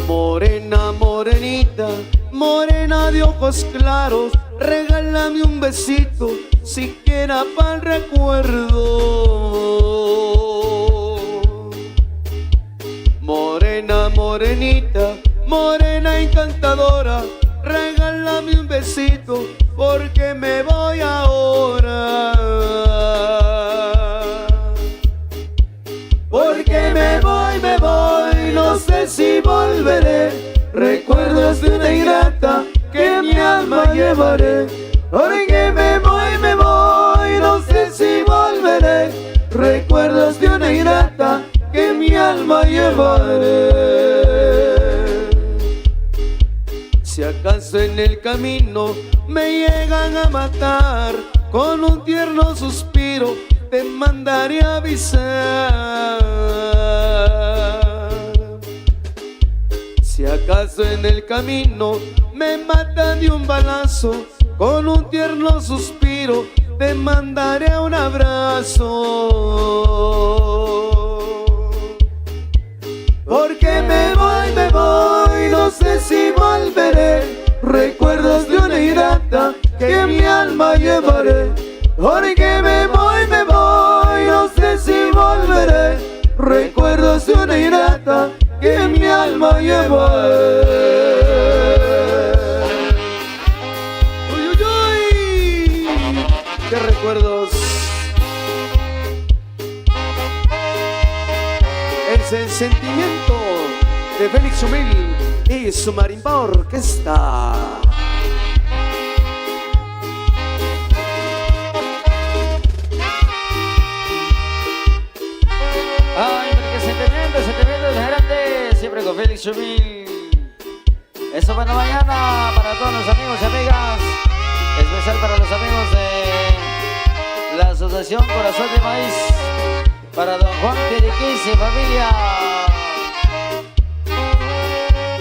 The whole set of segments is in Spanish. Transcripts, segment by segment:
Morena, morenita, morena de ojos claros, regálame un besito, siquiera para el recuerdo. Morena, morenita, morena encantadora, regálame un besito, porque me voy ahora. Porque me voy, no sé si volveré. Recuerdos de una ingrata que mi alma llevaré. Porque me voy, no sé si volveré. Recuerdos de una ingrata que mi alma llevaré. Si acaso en el camino me llegan a matar, con un tierno suspiro te mandaré a avisar. Si acaso en el camino me matan de un balazo, con un tierno suspiro te mandaré un abrazo. Porque me voy, no sé si volveré. Recuerdos de una ingrata que mi alma llevaré. Porque me voy, no sé si volveré. Recuerdos de una ingrata que mi alma llevaré. Uy, uy, uy, qué recuerdos. Es el sentimiento de Félix Humil y su marimba orquesta. Ay, qué sentimientos grandes, siempre con Félix Humil. Eso, buena mañana para todos los amigos y amigas, especial para los amigos de la Asociación Corazón de Maíz, para don Juan Piriquis y familia,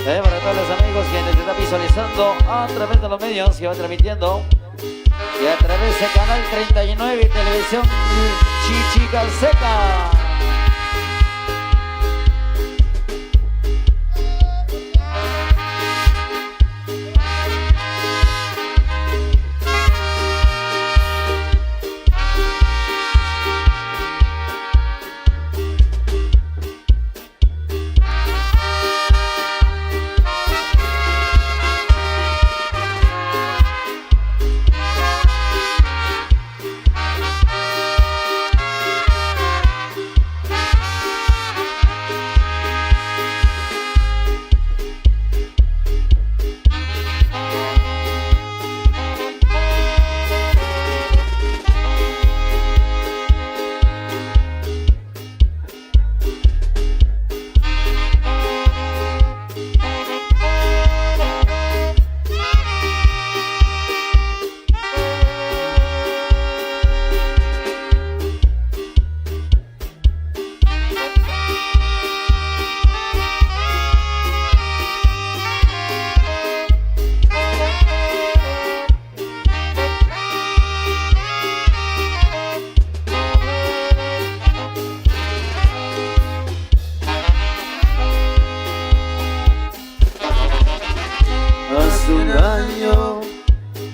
para todos los amigos quienes están visualizando a través de los medios que va transmitiendo y a través de Canal 39 y Televisión Chichicaseca.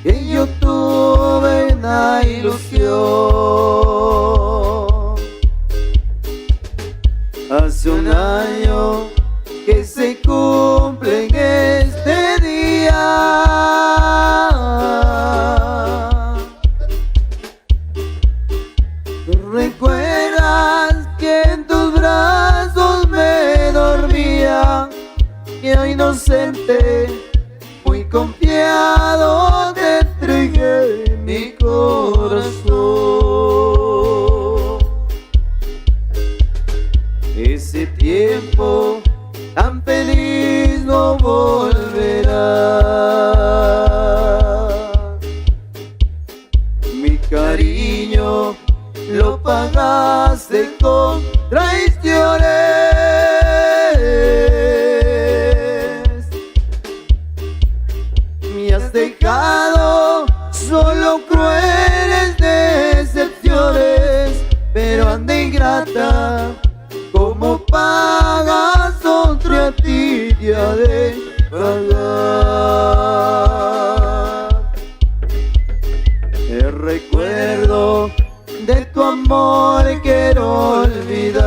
Que yo tuve una ilusión. Hace un año que se cumple en este día. ¿Recuerdas que en tus brazos me dormía? Que inocente, muy confiado, te entregué mi corazón. Ese tiempo tan feliz no volverá. Mi cariño lo pagaste con traiciones. te ha de pagar. El recuerdo de tu amor quiero olvidar.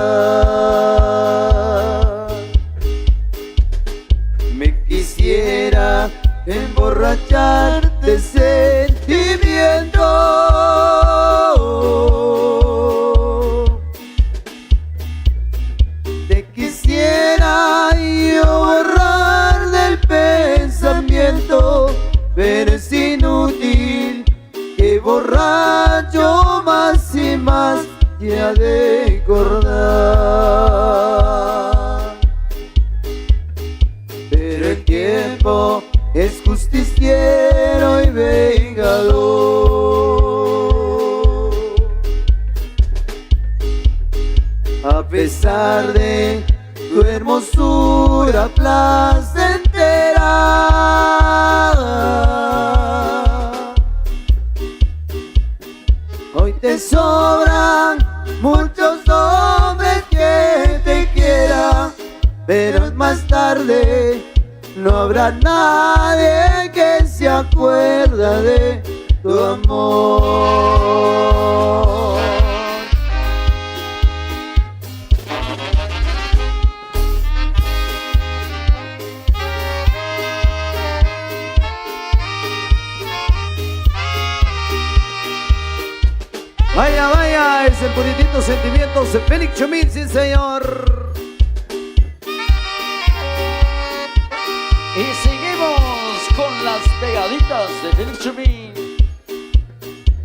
Me quisiera emborrachar de sentimiento. Te quisiera yo borrar del pensamiento, pero es inútil que borracho más y más te ha de acordar. Pero el tiempo es justiciero y vengador. A pesar de tu hermosura placentera, hoy te sobran muchos hombres que te quieran, pero más tarde no habrá nadie que se acuerda de tu amor. Vaya, vaya, es el bonitito sentimientos de Félix Chomín, sí señor. Y seguimos con las pegaditas de Félix Chomín.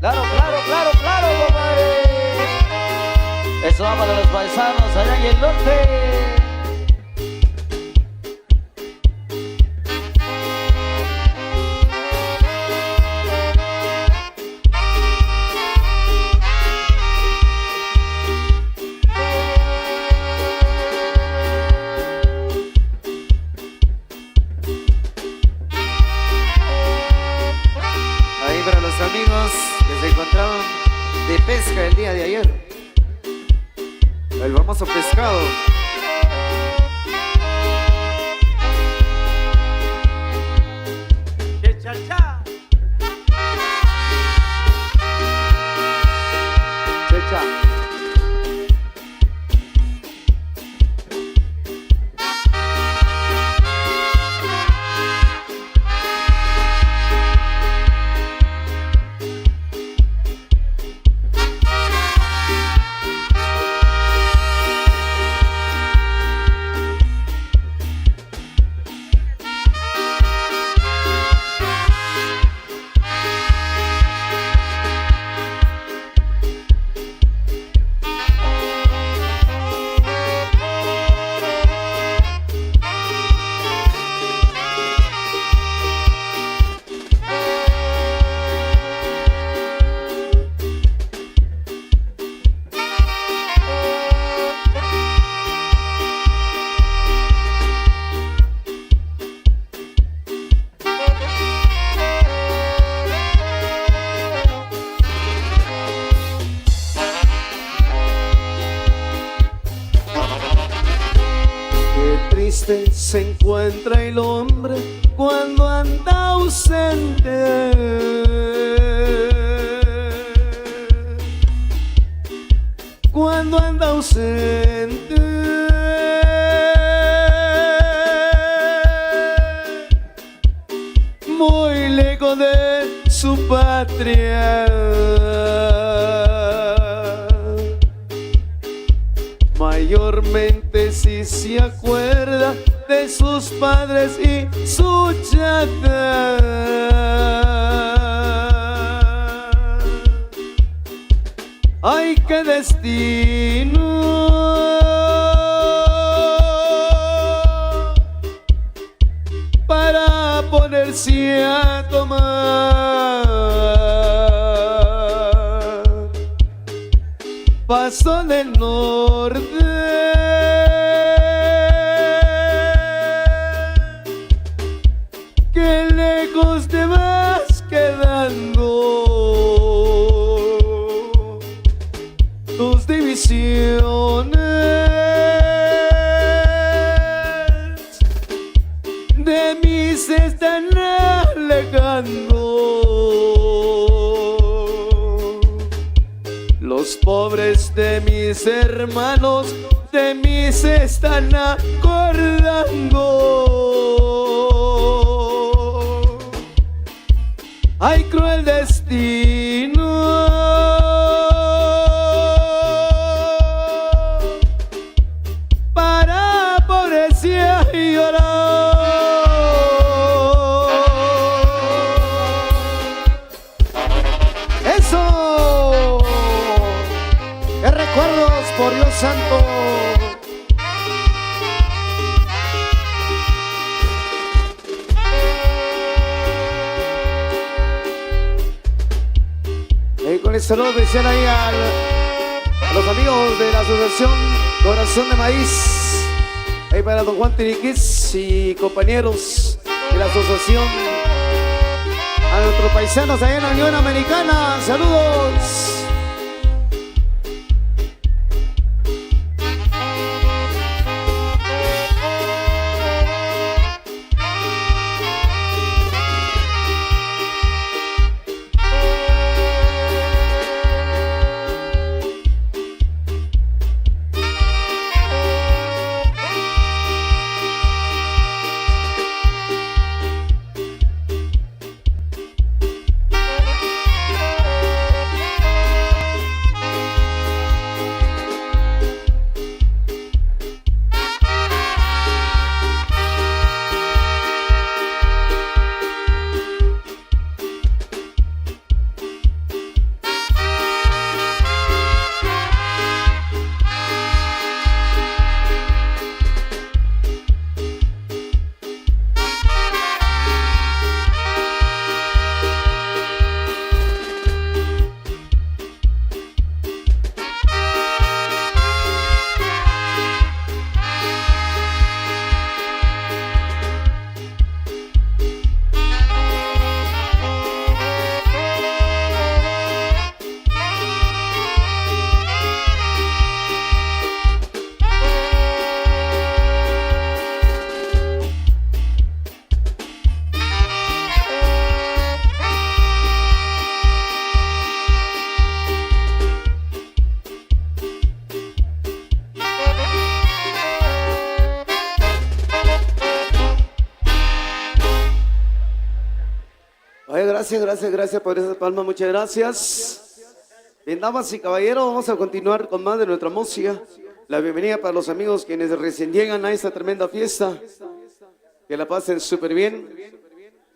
Claro, claro, claro, claro, compadre. Eso va para los paisanos allá en el norte. Para los amigos que se encontraron de pesca el día de ayer, el famoso pescado. Checha. Se encuentra el hombre cuando anda ausente. Cuando anda ausente, muy lejos de su patria. Mayormente si se acuerda de sus padres y su chata. ¡Ay, qué destino! Para ponerse a tomar. Paso del norte, qué lejos te vas quedando. Tus divisiones de mí se están alejando. Los pobres de mis hermanos de mí se están acordando. Ay, cruel destino, para pobrecía y llorar. ¡Eso! ¡Qué recuerdos, por Dios santo! Y con el saludo especial ahí a los amigos de la asociación Corazón de Maíz, ahí para don Juan Tiriquís y compañeros de la asociación, a nuestros paisanos allá en la Unión Americana, saludos. Ay, gracias por esa palma, muchas gracias. Bien, damas y caballeros, vamos a continuar con más de nuestra música. La bienvenida para los amigos quienes recién llegan a esta tremenda fiesta. Que la pasen súper bien.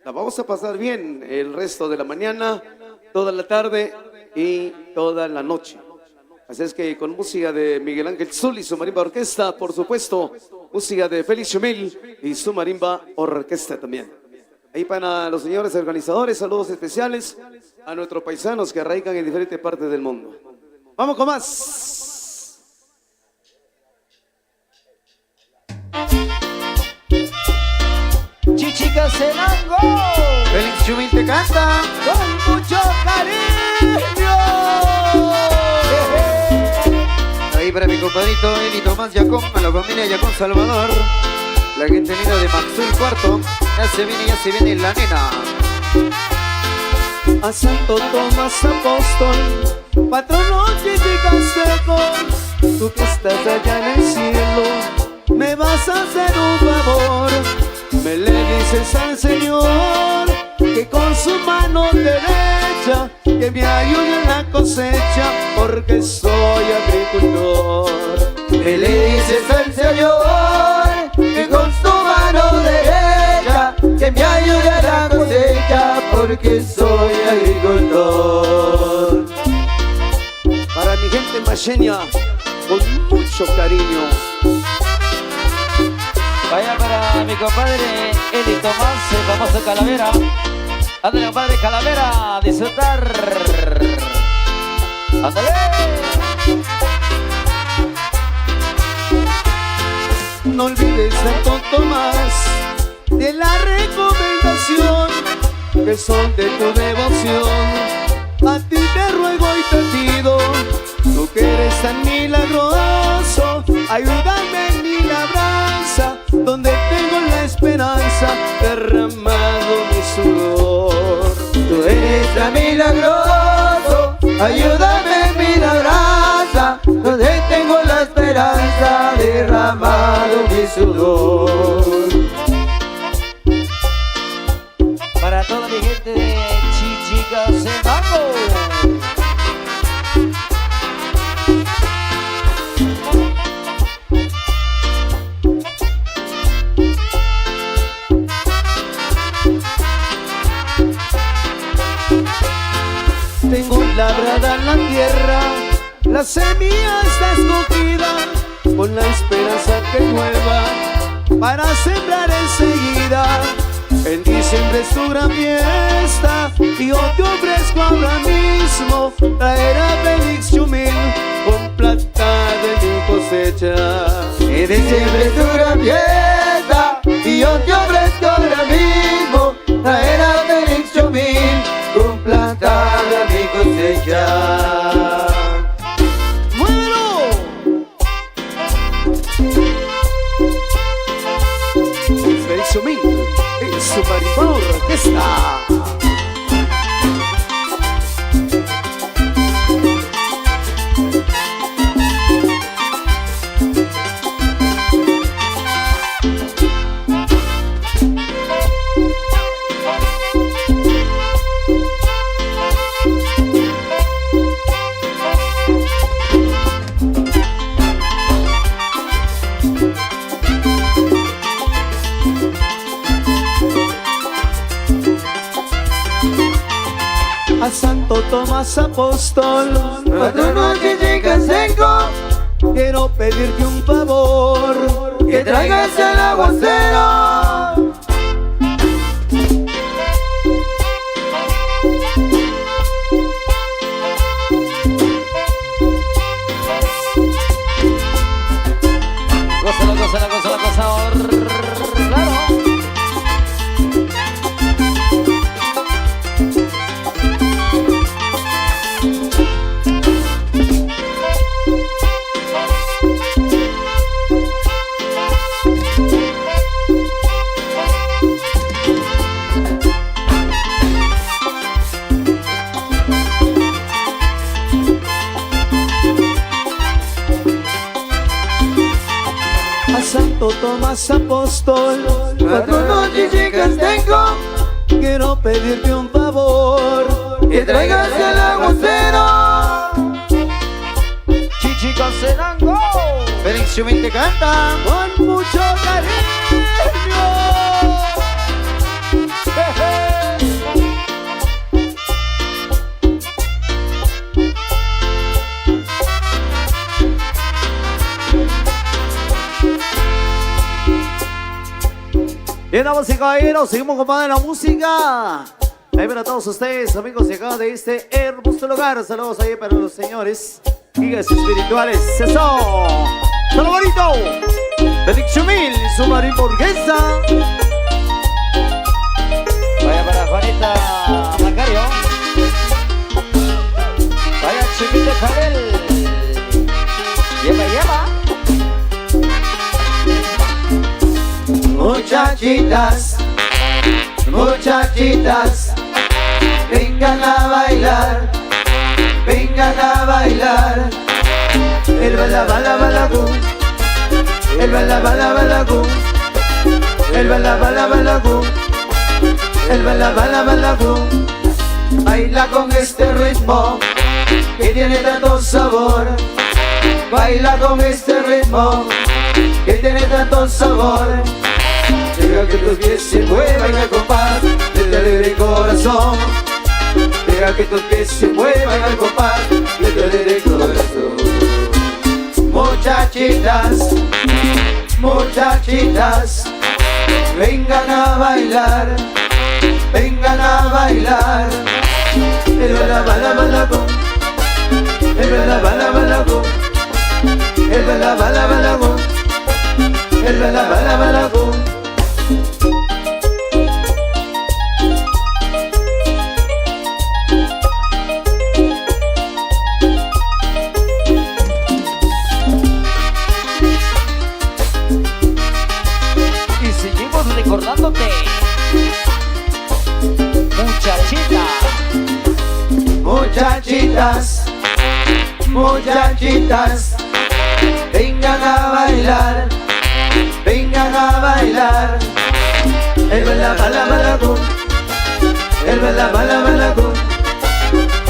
La vamos a pasar bien el resto de la mañana, toda la tarde y toda la noche. Así es que con música de Miguel Ángel Zul y su marimba orquesta, por supuesto, música de Félix Chumil y su marimba orquesta también. Ahí para los señores organizadores, saludos especiales a nuestros paisanos que arraigan en diferentes partes del mundo. Vamos con más. Chichicastenango, Félix Chumil te canta con mucho cariño. Ahí para mi compadrito Eli Tomás Yacón, a la familia Yacón Salvador, la gente linda de Maxul Cuarto. Ya se viene la nena. A Santo Tomás Apóstol, patrono Chichicastecos, tú que estás allá en el cielo, me vas a hacer un favor. Me le dices al Señor que con su mano derecha que me ayude en la cosecha, porque soy agricultor. Me le dices al Señor que con su mano derecha que me ayude a la cosecha, porque soy agricultor. Para mi gente macheña, con mucho cariño. Vaya para mi compadre Eli Tomás, el famoso Calavera. Ándale, compadre Calavera, a disfrutar. Ándale. No olvides, Santo Tomás, de la recomendación que son de tu devoción. A ti te ruego y te pido, tú que eres tan milagroso, ayúdame en mi labranza, donde tengo la esperanza ayúdame mira brasa, donde tengo la esperanza derramado mi sudor. Para toda mi gente de Chichicastenango. Tengo labrada la tierra, la semilla está escogida, con la esperanza que mueva para sembrar enseguida. En diciembre es tu gran fiesta y yo te ofrezco ahora mismo traer a Félix Chumil con plata de mi cosecha. En diciembre es tu gran fiesta y yo te ofrezco ahora mismo traer a Félix Chumil con plata de mi cosecha. ¡Muévelo! Félix Chumil en su marimba orquesta. A Santo Tomás Apóstol, Patrono Chichicastenango, quiero pedirte un favor, que traigas el aguacero. Gózala, gózala, gózala, gózala. Claro. a Santo Tomás Apóstol, Patrono Chichicastenango, quiero pedirte un favor, que traigas el aguacero. Chichicastenango. Félix Chumil te canta. con mucho cariño. Bien, damas y caballeros, seguimos con más de la música. Ahí para todos ustedes, amigos de acá de este hermoso lugar. Saludos ahí para los señores, guías espirituales. ¡Eso! ¡Solo bonito! Félix Chumil y su marimba orquesta. Vaya para Juanita Macario. Vaya Chiquito Cabel. Lleva, lleva. Muchachitas, muchachitas, vengan a bailar, vengan a bailar. El bala bala balagú, el bala bala balagú, el bala bala balagú, el bala bala balagú. Baila con este ritmo que tiene tanto sabor. Baila con este ritmo que tiene tanto sabor. Deja que tus pies se muevan al compás de tu alegre corazón. Deja que tus pies se muevan al compás de tu alegre corazón. Muchachitas, muchachitas, vengan a bailar, vengan a bailar. El bala bala balagú, el bala bala balagú, el bala bala balagú, el bala bala balagú. Y seguimos recordándote. Muchachita. muchachitas, muchachitas, vengan a bailar, vengan a bailar. El bala bala balacú, el bala bala balacú,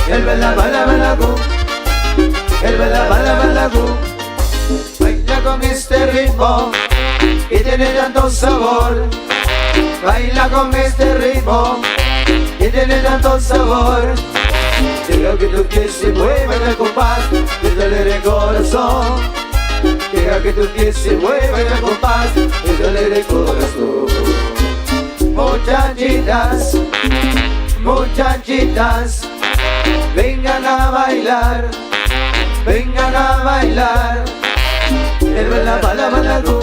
el bala bala balacú, el bala bala balacú. Baila con este ritmo que tiene tanto sabor. Baila con este ritmo que tiene tanto sabor. Deja que tus pies se muevan al compás del alegre corazón. Deja que tus pies se muevan al compás del alegre corazón. Muchachitas, muchachitas, vengan a bailar, vengan a bailar. El bala bala balacú,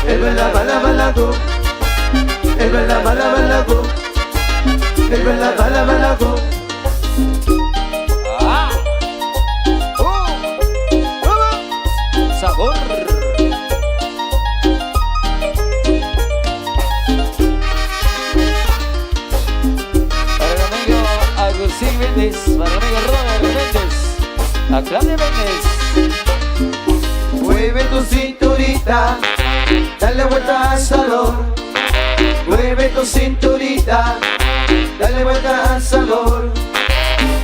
el bala bala balacú, el bala bala balacú, el bala bala balacú. Sabor. Para el amigo Agustín Méndez, para el amigo Robert Méndez, a Claudia Méndez. Mueve tu cinturita, dale vuelta al salón. Mueve tu cinturita, dale vuelta al salón.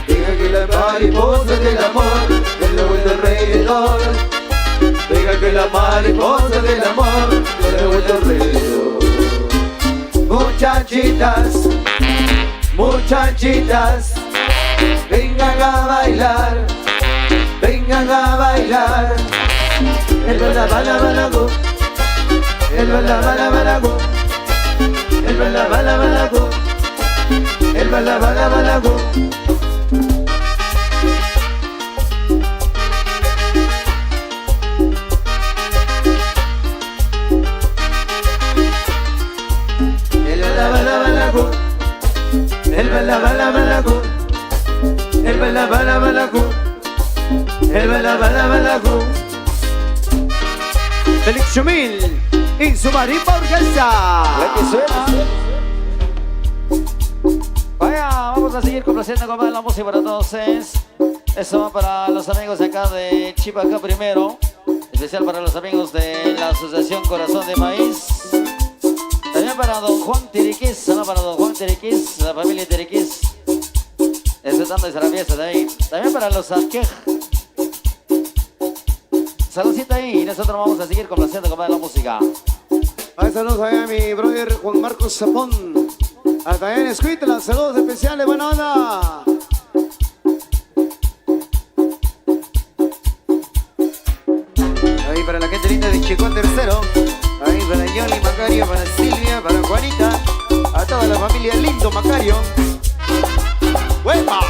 Deja que la mariposa del amor dé la vuelta alrededor. Deja que la mariposa del amor dé la vuelta alrededor. Muchachitas, muchachitas, vengan a bailar, vengan a bailar. El bala bala balacú, el bala bala balacú, el bala bala balacú, el bala bala balacú. El bala bala balacú, el bala bala balacú, el bala bala balacú, el bala bala balacú. Félix Chumil y su marimba orquesta. La que suena. Vaya, vamos a seguir complaciendo con más la música para todos ustedes. Eso va para los amigos de acá de Chipacá primero. Especial para los amigos de la Asociación Corazón de Maíz. También para don Juan Tiriquís, ¿no? Para don Juan Tiriquís, la familia Tiriquís. Disfrutando de esa fiesta de ahí. También para los Arquej. Saludcita ahí y nosotros vamos a seguir complaciendo con más la música. Ahí saludos a mi brother Juan Marcos Zapón. Hasta en Escuintla, saludos especiales, buena onda. Ahí para la gente linda de Chicón Tercero. Ahí para Yoli, Macario, para Silvia, para Juanita. A toda la familia lindo Macario. ¡Huepa!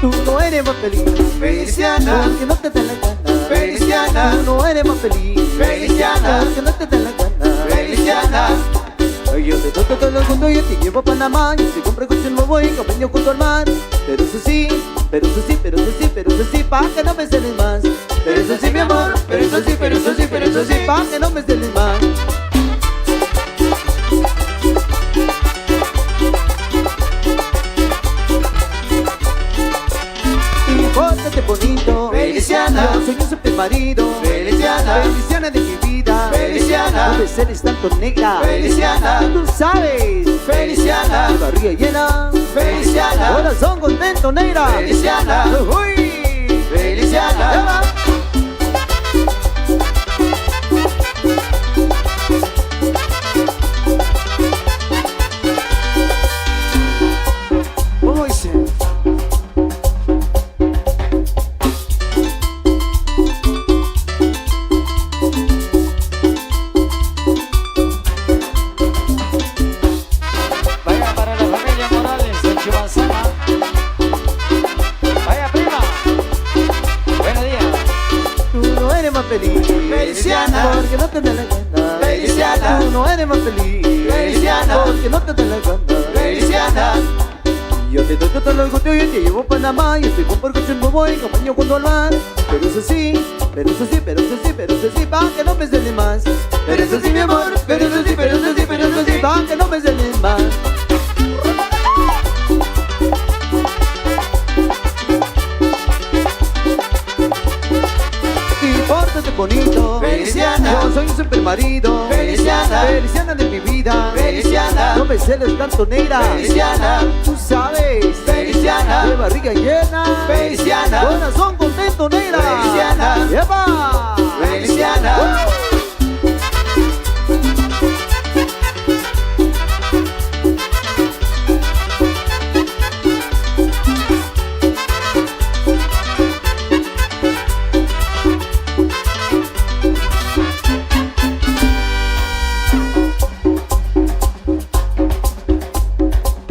Tú no eres más feliz, Feliciana, porque no te da la gana. Feliciana, Tú no eres más feliz, Feliciana, porque no te da la gana. Feliciana. Ay, yo te toco todo el mundo, yo te llevo a Panamá. Yo te compro coche nuevo y compañero junto al mar. Pero eso sí, pero eso sí, pero eso sí, pero eso sí, pa' que no me celes más. Pero eso sí, mi amor, pero eso sí, pero eso sí, pero eso sí, pa' que no me celes más. Y pórtate bonito, Feliciana. yo soy un super marido. Feliciana. Feliciana de mi vida. Feliciana. No me celes tanto, negra. Feliciana. Tú sabes. Feliciana. Mi barriga llena. Feliciana. Corazón contento, negra. Feliciana. Uy. Feliciana. Ya va. ¿Cómo dice? Vaya para la familia Morales de Chimanzana. Vaya prima. Buenos días. Tú no eres más feliz. Feliciana. Porque no te da la gana. Feliciana. Tú no eres más feliz. Feliciana. Porque no te da la gana. Feliciana. Yo te doy todo el goteo y te llevo a Panamá. Yo estoy con porcoche en bobo y compañero junto al mar. Pero eso sí, pero eso sí, pero eso sí, pero eso sí, pa' que no me celes más. Pero eso sí, mi amor, pero eso sí, pero eso sí, que no me celes más. Y pórtate bonito, Feliciana. yo soy un super marido, Feliciana. Feliciana de mi vida, Feliciana. no me celes tanto, negra, Feliciana. tú sabes, Feliciana. de barriga llena, Feliciana. corazón contento, negra, Feliciana. ¡Epa! Feliciana.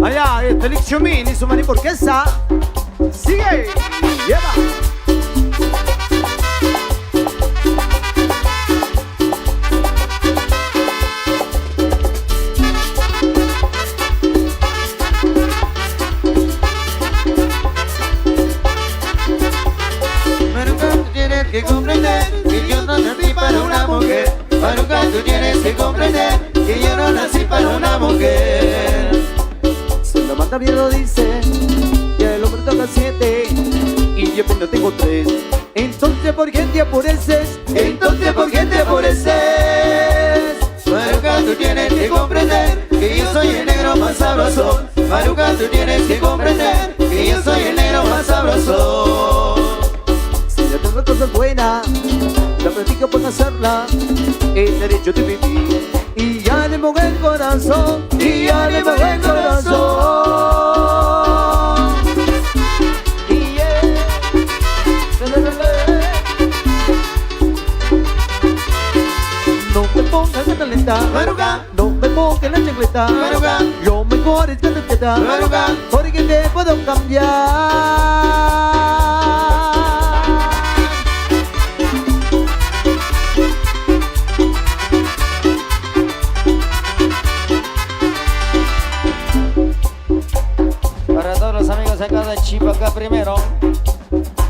Allá, Felix Chumín y su mariporquesa. Sigue, lleva. Maruca, tú tienes que comprender que yo no nací para una mujer. Maruca, tú tienes que comprender que yo no nací para una mujer. Santa Marta bien lo dice, que el hombre toca 7 y yo no tengo 3. Entonces, ¿por qué te apureces? Entonces, ¿por qué te aborreces? Maruca, tú tienes que comprender que yo soy el negro más sabroso. Maruca, tú tienes que comprender que yo soy el negro más sabroso. Si yo tengo cosas buenas, la practico por hacerla, el derecho de vivir. Y ya le moví el corazón, Y ya le moví el corazón. Y no me pongas en calenta, Maruca, no me pongas la chancleta, Maruca, lo mejor es que te queda, Maruca. porque te puedo cambiar. Para todos los amigos acá de Chipacá primero,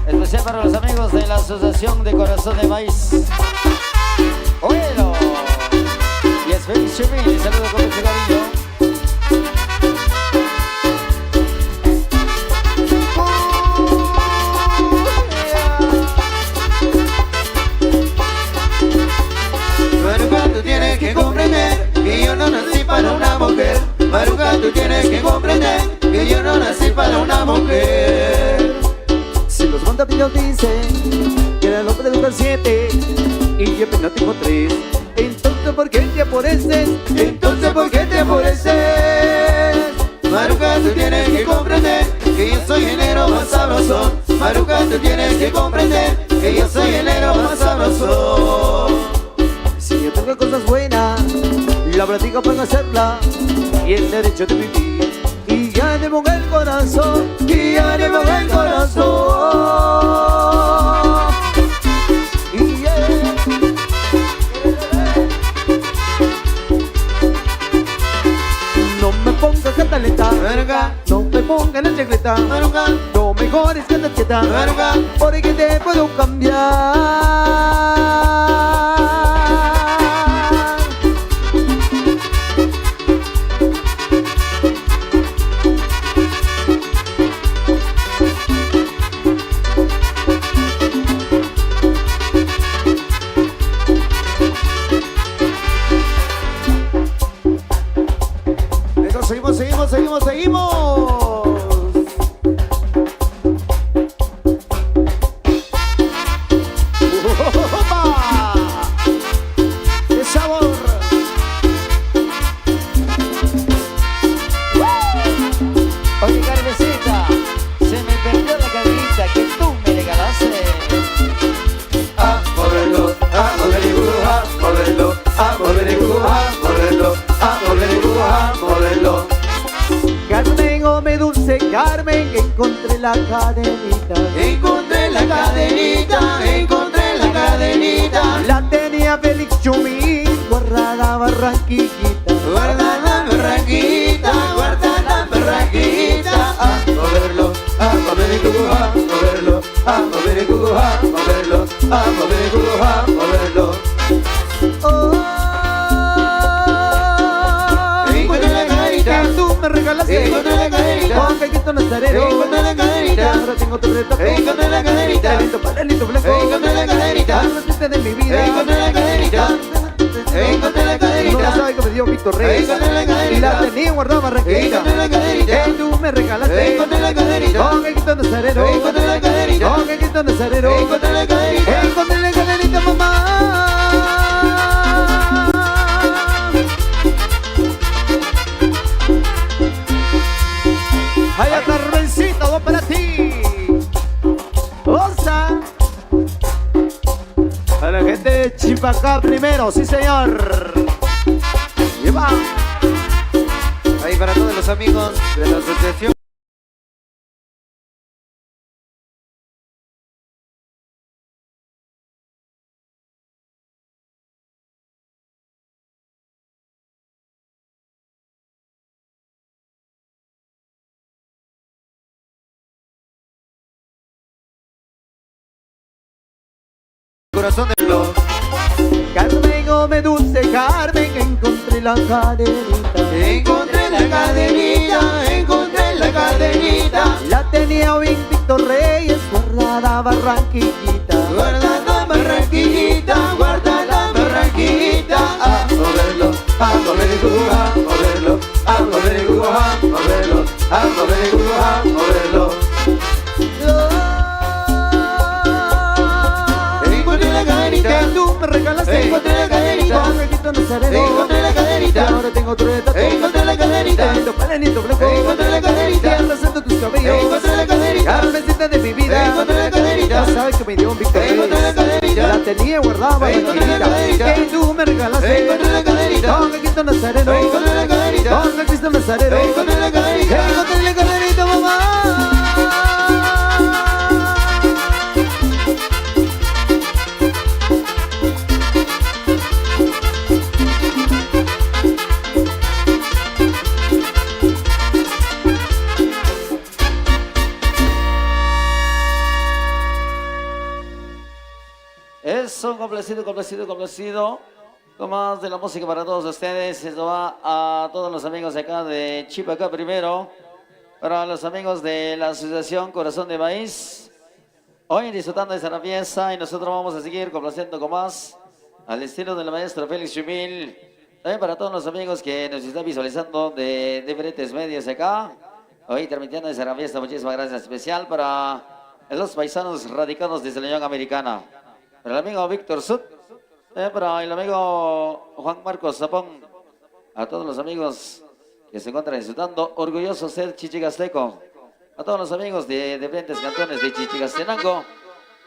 especial para los amigos de la Asociación de Corazón de Maíz. Bueno, y es Felix Chumín, saludo con mucho cariño. Maruca, tú tienes que comprender que yo no nací para una mujer. Maruca, tú tienes que comprender que yo no nací para una mujer. Si los mandapinos dicen que el hombre dura 7 y yo apenas tengo 3, entonces ¿por qué te apureces? Entonces, ¿por qué te aborreces? Maruca, tú tienes que comprender que yo soy el negro más sabroso. Maruca, tú tienes que comprender que yo soy el negro más sabroso. Si yo tengo cosas buenas, la practico para hacerla y el derecho de vivir. Y ya le pongo el corazón, Y ya le moví el corazón. y no me pongas cantaleta, Maruca, no me pongas la chancleta, Maruca, lo mejor es que te quieta, Maruca. porque te puedo cambiar. Seguimos, seguimos, seguimos, seguimos. ¡Opa! ¡Qué sabor! Oye, Carmesita, se me perdió la cadenita que tú me regalaste. A moverlo, a moverlo, a moverlo, a moverlo, a moverlo, a moverlo, a moverlo. Carmen, oh me dulce Carmen, que encontré la cadenita. Encontré la cadenita, encontré la cadenita. La tenía Félix Chumín, guardada Barranquillita. Guarda la barranquita, guarda la barranquita. A moverlo, a moverlo, a moverlo, a moverlo, a moverlo, a moverlo, a moverlo. Oh, Encuentra Ángel Nazareno, encontré la cadenita. ahora tengo tu retrato, Encontré la cadenita. Palenito blanco, Encontré la cadenita. artista de mi vida, Encontré la cadenita. Encontré la no cadenita. la sabe que me dio Víctor Reyes, Encontré la y cadenita. la tenía guardada Barranquita, Encontré la cadenita. que tú me regalaste, Encontré la cadenita. Ángel Nazareno, Encontré la cadenita. Ángel Nazareno, Encontré la cadenita. encontré la cadenita, mamá. Ay, Carmencita, va para ti. Osa. A la gente de Chipacá primero, sí señor. Y va. Ahí para todos los amigos de la asociación. Corazón de los Carmen, oh me dulce Carmen, encontré la cadenita. encontré la cadenita, encontré la cadenita. La tenía bien Víctor Reyes, guardada Barranquillita. Guardada Barranquillita, guardada Barranquillita. A moverlo, a moverlo, a moverlo, a moverlo, a moverlo, a moverlo, a moverlo. Encontré la cadenita. Que tú me regalaste, Encontré la cadenita. Ángel Nazareno, Encontré la y cadenita. ahora tengo tu retrato. Encontré la cadenita. Palenito blanco, Encontré la cadenita. tierra santo tus cabellos. Encontré la cadenita. Carmencita de mi vida, Encontré la cadenita. ya sabes que me dio un Víctor Encontré la Reyes. cadenita. La tenía guardada Encontré la Barranquillita. cadenita. Que tú me regalaste, Encontré la cadenita. Ángel Nazareno, Encontré la cadenita. Ángel Nazareno, Encontré la cadenita. encontré la cadenita, mamá. Eso, complacido, complacido, complacido. Con más de la música para todos ustedes. Esto va a todos los amigos de acá de Chipacá primero. Para los amigos de la Asociación Corazón de Maíz. Hoy disfrutando de esta fiesta y nosotros vamos a seguir complaciendo con más al estilo del maestro Félix Chumil. También para todos los amigos que nos están visualizando de diferentes medios acá. Hoy transmitiendo esta fiesta, muchísimas gracias. Especial para los paisanos radicados desde la Unión Americana. Para el amigo Víctor Sud, para el amigo Juan Marcos Zapón, a todos los amigos que se encuentran disfrutando, orgulloso ser chichicasteco, a todos los amigos de diferentes cantones de Chichicastenango,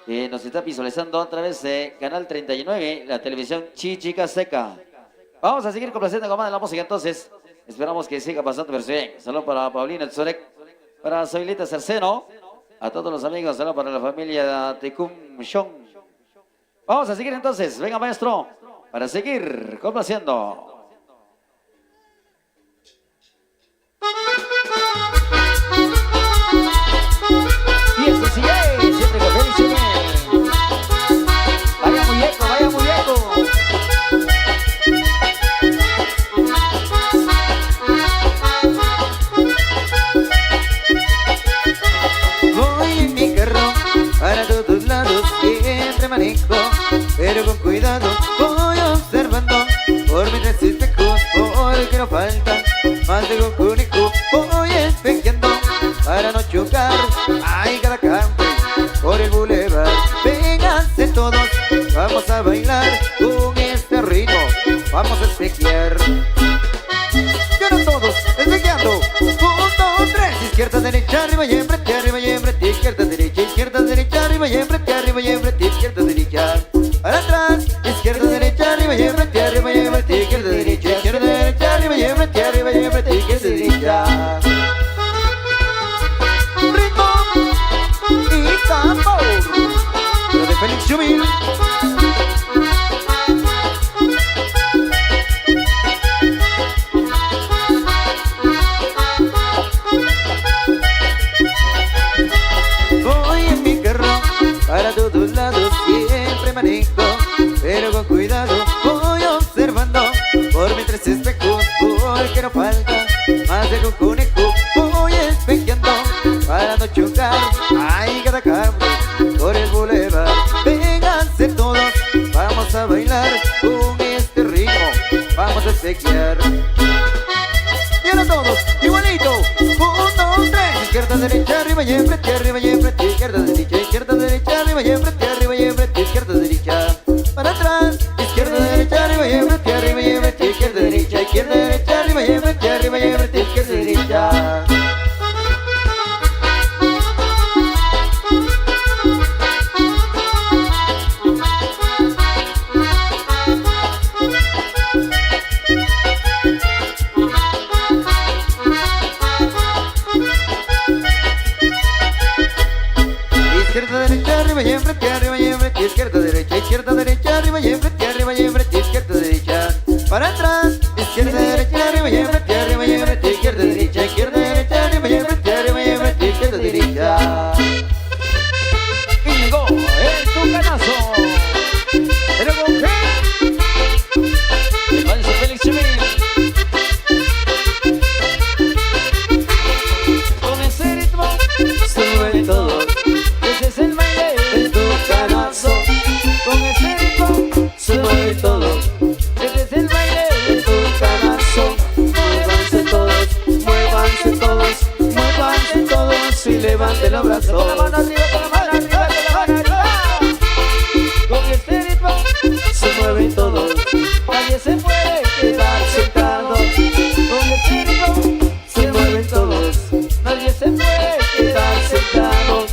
que nos está visualizando a través de Canal 39, la televisión Chichicasteca. Vamos a seguir complaciendo con más de la música entonces, esperamos que siga pasando pero bien. Saludos para Paulina Tzorek, para Zoilita Cerceno, a todos los amigos, saludos para la familia Tecum Shong. Vamos a seguir entonces, venga maestro, para seguir complaciendo. Y eso sí es, siempre con Félix Chumil. Vaya muñeco, vaya muñeco. Voy en mi carro para todos lados, siempre manejo, pero con cuidado voy observando por mis tres espejos, porque no falta más de un conejo. Voy espejeando para no chocar, hay cada campo por el bulevar. Vénganse todos, vamos a bailar con este ritmo, vamos a espejear. Quedan todos espejeando, 1, 2, 3, izquierda, derecha, arriba y enfrente, izquierda, derecha, arriba y enfrente, izquierda, derecha, para atrás, izquierda, derecha, arriba y enfrente, izquierda, derecha, arriba y enfrente, izquierda, derecha. Ritmo y tambor, lo de Félix Chumil. Voy en mi carro para todos lados, siempre manejo, pero con cuidado voy observando por mis tres espejos, porque no falta más de un conejo. Voy espejeando chequear. Y ahora todos, igualito. 1, 2, 3. Izquierda, derecha, arriba y enfrente, arriba y enfrente. Izquierda, derecha, arriba y enfrente, arriba y enfrente. Izquierda, derecha, para atrás. Izquierda, derecha, arriba y enfrente, arriba y enfrente. Izquierda, derecha, arriba y enfrente, arriba y enfrente. Izquierda, derecha. Izquierda, derecha, arriba y enfrente, arriba y enfrente. Izquierda, derecha, arriba y enfrente, arriba y enfrente. Izquierda, derecha, para atrás. Izquierda, derecha, arriba y enfrente, arriba y enfrente. Izquierda, derecha, arriba y enfrente, arriba y enfrente. Izquierda, derecha. Y llegó el Tucanazo. Pero con qué? El Manso Félix Chumil. Con ese ritmo Se mueven todos, ese es el baile el Tucanazo. con ese ritmo Se mueven todos, ese es el baile el Tucanazo. Muévanse todos, muévanse todos, muévanse todos y levanten los con la brazos. mano arriba, con la mano arriba, con la mano arriba. Con ese ritmo Se mueven todos, nadie se puede quedar sentado. Con ese ritmo se mueven todos. nadie se puede quedar sentado.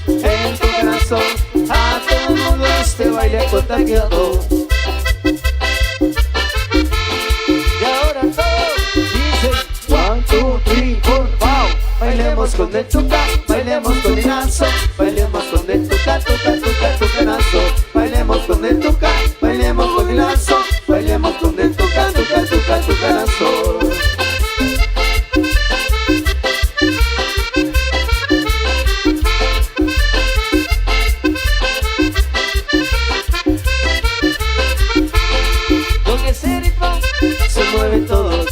En tu corazón, a todo el mundo este baile ha contagiado. Y ahora todos dicen 1, 2, 3, 4, wow. Bailemos con el tuca, bailemos con el lazo, bailemos con el tuca, tucanazo. Bailemos con el tuca, bailemos con el lazo, bailemos con el tuca, tucanazo. con ese ritmo, Se mueven todos,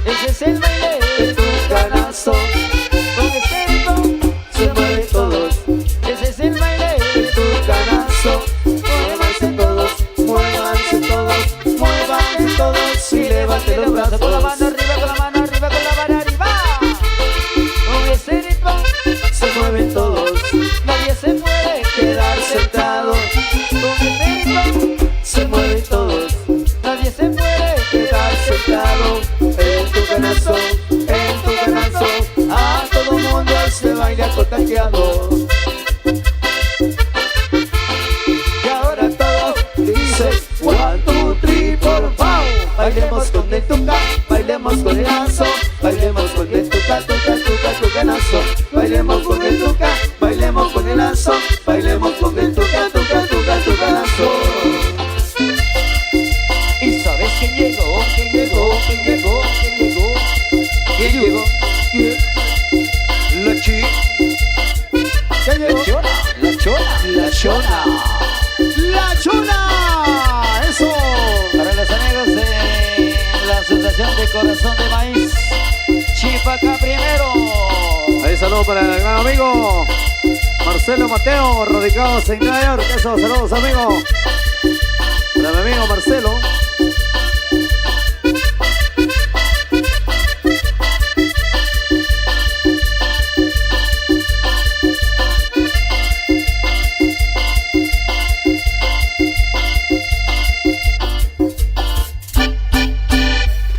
ese es el baile. el tucanazo. Con ese ritmo, Se mueven todos, ese es el baile. el tucanazo. Muévanse todos, muévanse todos, muévanse todos y levanten los brazos. Con la mano arriba, con la mano arriba, con la mano arriba. Con ese ritmo, Se mueven todos, nadie se puede quedar sentado. Con ese ritmo, se mueven todos, nadie se puede quedar sentado. En tu corazón, a todo mundo este baile ha contagiado. Y ahora todos dicen 1, 2, 3, 4, wow. Bailemos con el tuca, bailemos con el lazo, bailemos con el tuca, tucanazo. Bailemos con el tuca, bailemos con el lazo, bailemos con el tuca, tucanazo. ¿Y sabes quién llegó? ¿Quién llegó? ¿Quién llegó? ¿Quién llegó? ¿Quién llegó? ¿Quién? La chi. ¿Quién llegó? La chona. La chona. La chona. Eso. Para los amigos de la Asociación de Corazón de Maíz, Chipaca primero. Ahí saludo para el gran amigo Marcelo Mateo, radicados en Nueva York. Eso, saludos amigos. Para mi amigo Marcelo.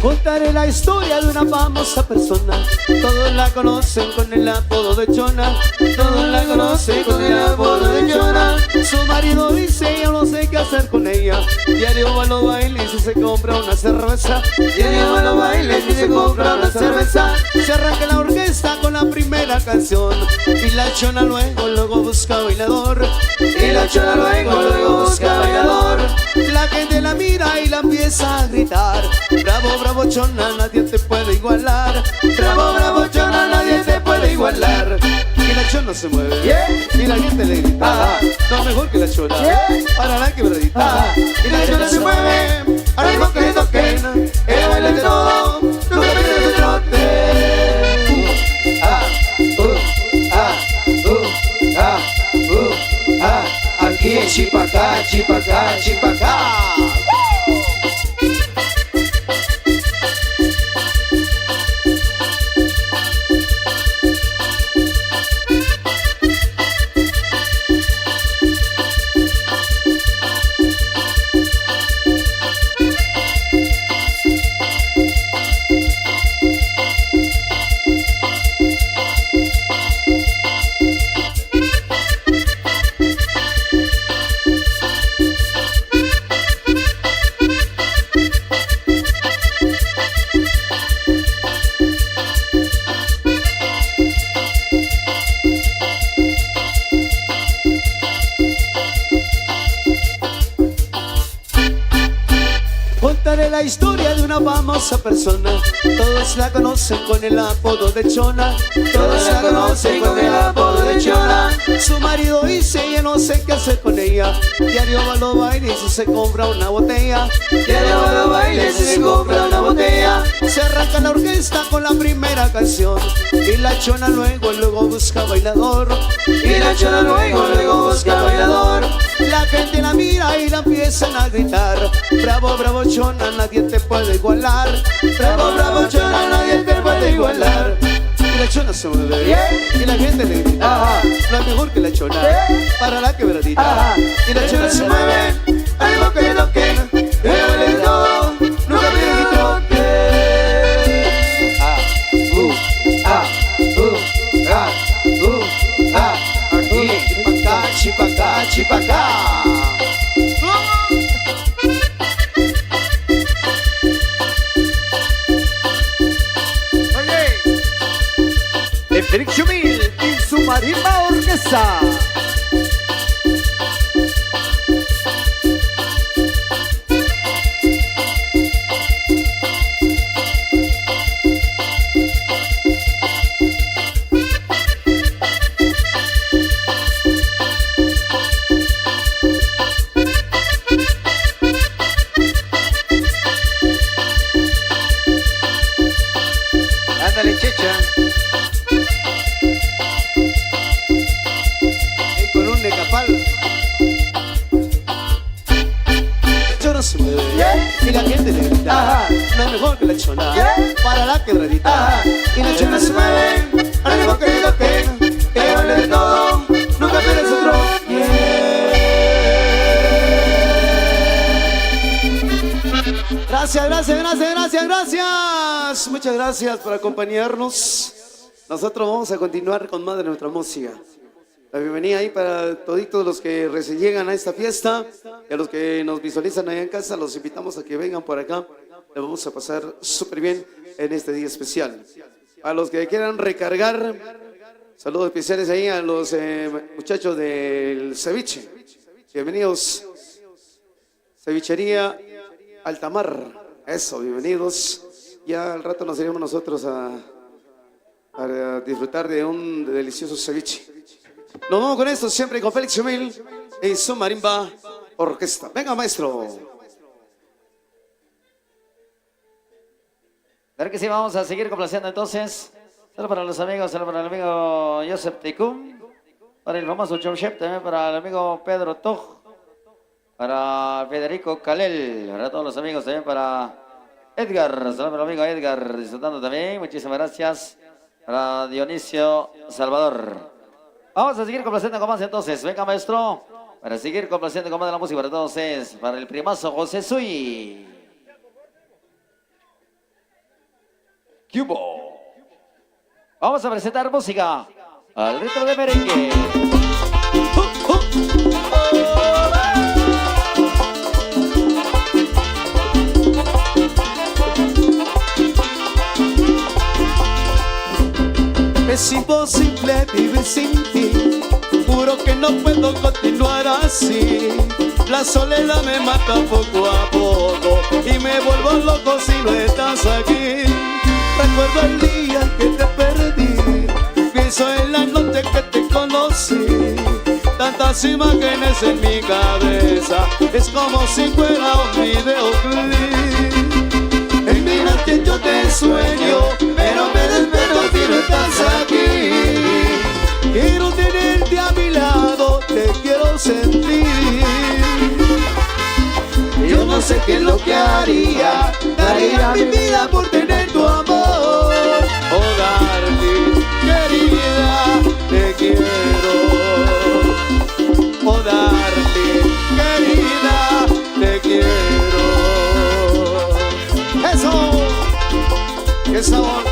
Contaré la historia de una famosa persona. Todos la conocen con el apodo de Chona. Todos la conocen con el apodo de Chona. Su marido dice: yo no sé qué hacer con ella. Diario va a los bailes y se compra una cerveza. Diario va a los bailes y se compra una cerveza. Se arranca la orquesta con la primera canción. Y la Chona luego busca bailador. Y la Chona luego busca bailador. La gente la mira y la empieza a gritar: bravo, bravo Chona, nadie te puede igualar. Bravo, bravo Chona, nadie te puede igualar. Y la Chona se mueve, y la gente le grita: no mejor que la Chona, para la quebradita. Y la Chona se mueve, al ritmo que toquen, el baile de todo, lo que pide de trote. Aquí en Chipacá, Chipacá, Chipacá. la historia de una famosa persona. Todos la conocen con el apodo de Chona. Todos la conocen con el apodo de Chona. Su marido dice, ya no sé qué hacer con ella. Diario va a los bailes y se compra una botella. Diario va a los bailes y se compra una botella. Se arranca la orquesta con la primera canción. Y la Chona luego busca bailador. Y la Chona luego busca bailador. La gente la mira y la empiezan a gritar. Bravo, bravo Chona, nadie te puede igualar. Bravo, bravo Chona, nadie te puede igualar. Y la Chona se mueve, y la gente le grita, Ajá. no es mejor que la Chona, para la quebradita. Ajá. Y la Chona se mueve, algo que toque, que vale todo, nunca me toque. Chipacá, chipacá. De Félix Chumil y su marimba orquesta. Ándale, checha. Y con un necapal. La Chona se mueve, y la gente le grita, no es mejor que la Chona, para la quebradita. Y la Chona se mueve, algo que toque, que vale todo, nunca pierdes otro. Gracias, gracias, gracias, gracias, gracias. Muchas gracias por acompañarnos. Nosotros vamos a continuar con más de nuestra música. La bienvenida ahí para toditos los que recién llegan a esta fiesta y a los que nos visualizan allá en casa. Los invitamos a que vengan por acá. Les vamos a pasar súper bien en este día especial. A los que quieran recargar, saludos especiales ahí a los muchachos del ceviche. Bienvenidos. Cevichería Altamar. Eso, bienvenidos. Ya al rato nos iremos nosotros a disfrutar de un delicioso ceviche. Nos vamos con esto siempre con Félix Chumil y su marimba orquesta. Venga, maestro. Claro que sí, vamos a seguir complaciendo entonces. Solo para los amigos, solo para el amigo Joseph Tecum, para el famoso John Shep, también para el amigo Pedro Toj, para Federico Calel, para todos los amigos también, para Edgar, saludos para el amigo Edgar, disfrutando también, muchísimas gracias, para Dionisio Salvador. Vamos a seguir complaciendo con más entonces, venga maestro, para seguir complaciendo con más de la música para todos ustedes, para el primazo José Sui. Cubo. Vamos a presentar música al ritmo de merengue. Es imposible vivir sin ti, juro que no puedo continuar así. La soledad me mata poco a poco y me vuelvo loco si no estás aquí. Recuerdo el día en que te perdí, pienso en la noche que te conocí. Tantas imágenes en mi cabeza, es como si fuera un videoclip. En mi noche yo te sueño, pero me despierto si no estás aquí. Quiero tenerte a mi lado, te quiero sentir. Yo no sé qué es lo que haría, daría mi vida por tener tu amor. Oh, Darling, querida, te quiero. Oh, Darling, querida, te quiero. ¡Eso! ¡Qué sabor!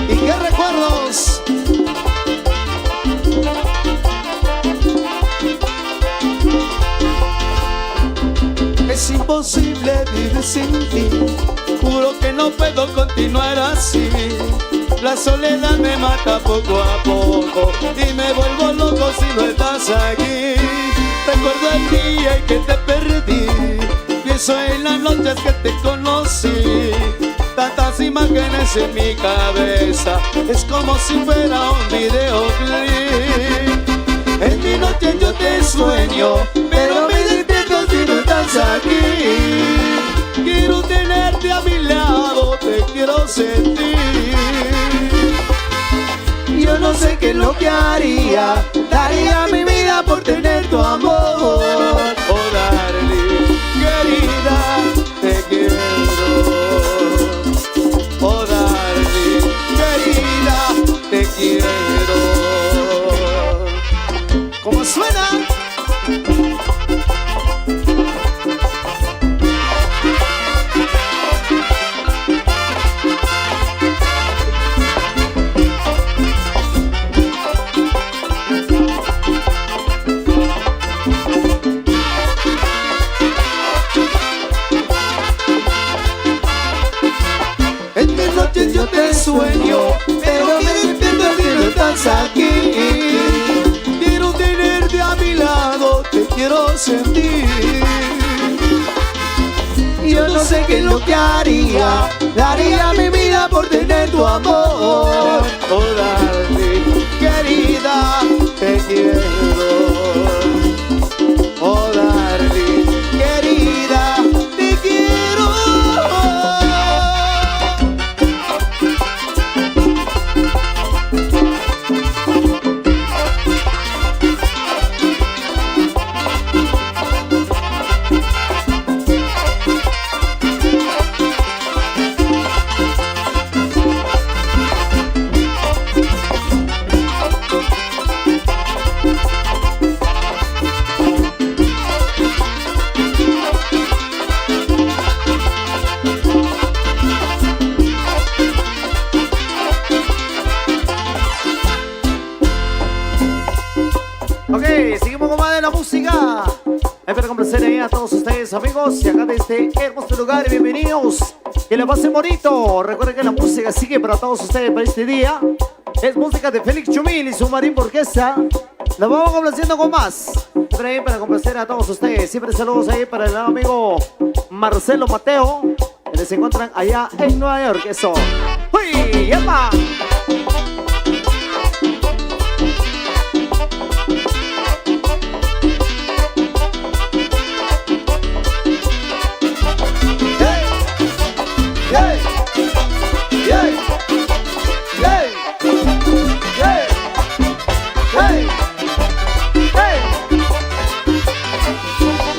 ¡Y qué recuerdos! Es imposible vivir sin ti, juro que no puedo continuar así. La soledad me mata poco a poco y me vuelvo loco si no estás aquí. Recuerdo el día en que te perdí, eso en las noches que te conocí. Tantas imágenes en mi cabeza, es como si fuera un videoclip. En mi noche yo te sueño, pero me despierto si no estás aquí. Quiero tenerte a mi lado, te quiero sentir. Yo no sé qué es lo que haría, daría mi vida por tener tu amor. Oh, darling, querida, te quiero. Oh, darling, querida, te quiero. ¿Cómo suena? En mis noches yo te sueño, pero me despierto si no estás aquí. Quiero tenerte a mi lado, te quiero sentir. Yo no sé qué es lo que haría, daría mi vida por tener tu amor. Oh, darling, querida, te quiero. Oh, darling, querida, te quiero. Ok, seguimos con más de la música. Espero complacer ahí a todos ustedes, amigos, y acá de este hermoso lugar, bienvenidos. Que la pasen bonito. Recuerden que la música sigue para todos ustedes para este día. Es música de Félix Chumil y su marimba orquesta. La vamos complaciendo con más. Siempre ahí para complacer a todos ustedes. Siempre saludos ahí para el amigo Marcelo Mateo, que se encuentran allá en Nueva York. Eso. ¡Uy! ¡Yepa!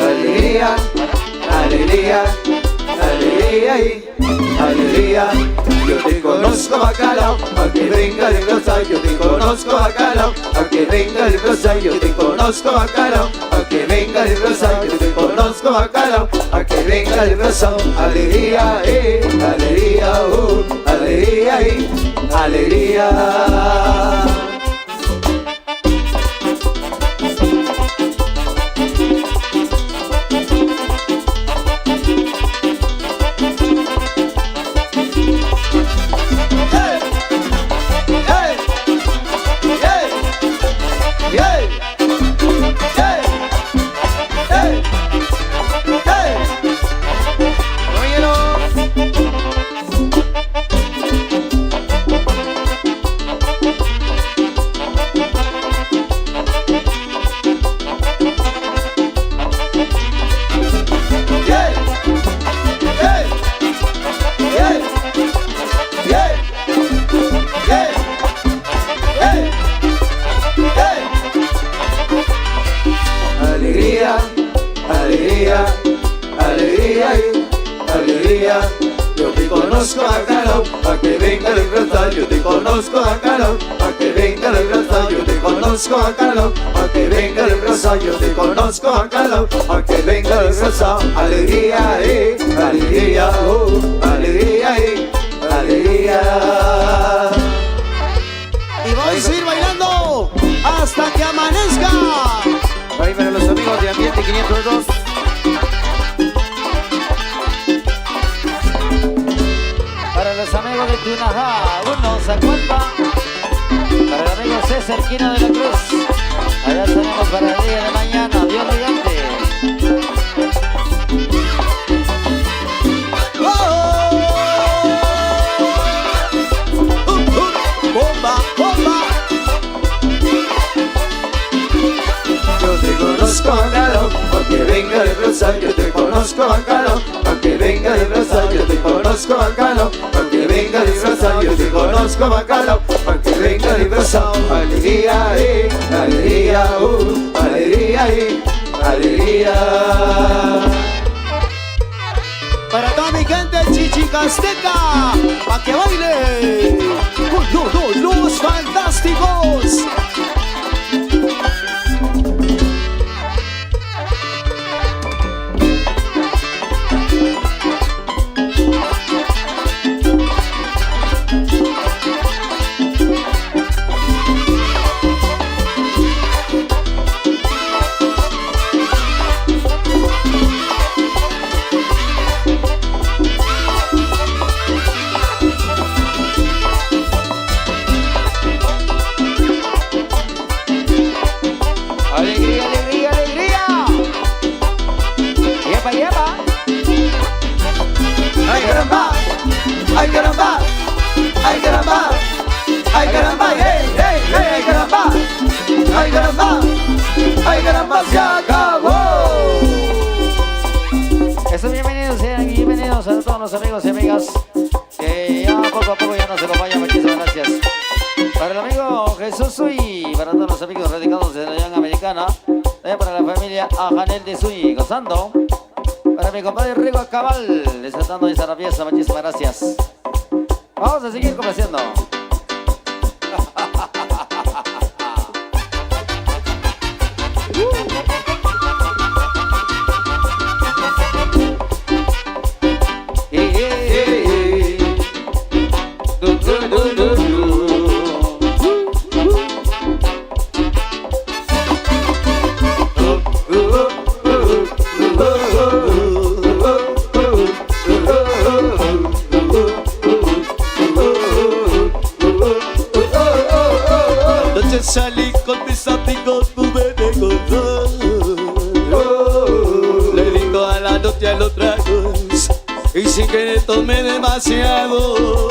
Alegría, alegría, alegría y alegría. Yo te conozco bacalao, aunque venga de rosa. Yo te conozco bacalao, aunque venga de rosa. Yo te conozco bacalao, aunque venga de rosa. Yo te conozco bacalao, aunque venga de rosa. Alegría, alegría, alegría y alegría. Alegría, alegría y alegría. Yo te conozco bacalao, pa' que venga el rosa. Yo te conozco bacalao, pa' que venga el rosa. Yo te conozco bacalao, pa' que venga el rosa. Yo te conozco bacalao, pa' que venga el rosa. Alegría, alegría, alegría, alegría. Y vamos a seguir bailando hasta que amanezca. Ahí para los amigos de Ambiente 502. Para los amigos de Tunajá, uno se cuenta. Para el amigo César Quino de la Cruz. Allá tenemos para el día de mañana, Dios mediante. conozco bacalao, aunque venga de Braza, yo te conozco bacalao, aunque venga de Braza, yo te conozco bacalao, aunque venga de Braza, yo te conozco bacalao, aunque venga de Braza. Alegría, alegría, alegría, alegría. Para toda mi gente chichicasteca, pa' que baile los fantásticos. Alegría, alegría, alegría. Yepa, yepa. Ay caramba, ay caramba, ay caramba, ay caramba, hey, hey, hey, ay caramba, ay caramba, ay caramba, se acabó. Eso, bienvenidos, sean bienvenidos a todos los amigos y amigas que ya poco a poco ya nos acompañan. Muchísimas gracias. Para el amigo Jesús Sui, para todos los amigos radicados de la Unión Americana, también para la familia Ajanel de Sui, gozando. Para mi compadre Rigo Cabal, desatando esa fiesta, muchísimas gracias. Vamos a seguir complaciendo. Anoche salí con mis amigos, tuve de encontrar. Le di toda la noche a los tragos y sin que tomé demasiado.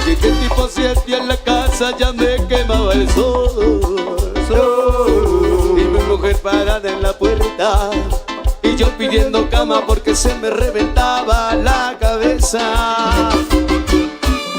Y que tipo siete en la casa ya me quemaba el sol. Y mi mujer parada en la puerta y yo pidiendo cama porque se me reventaba la cabeza.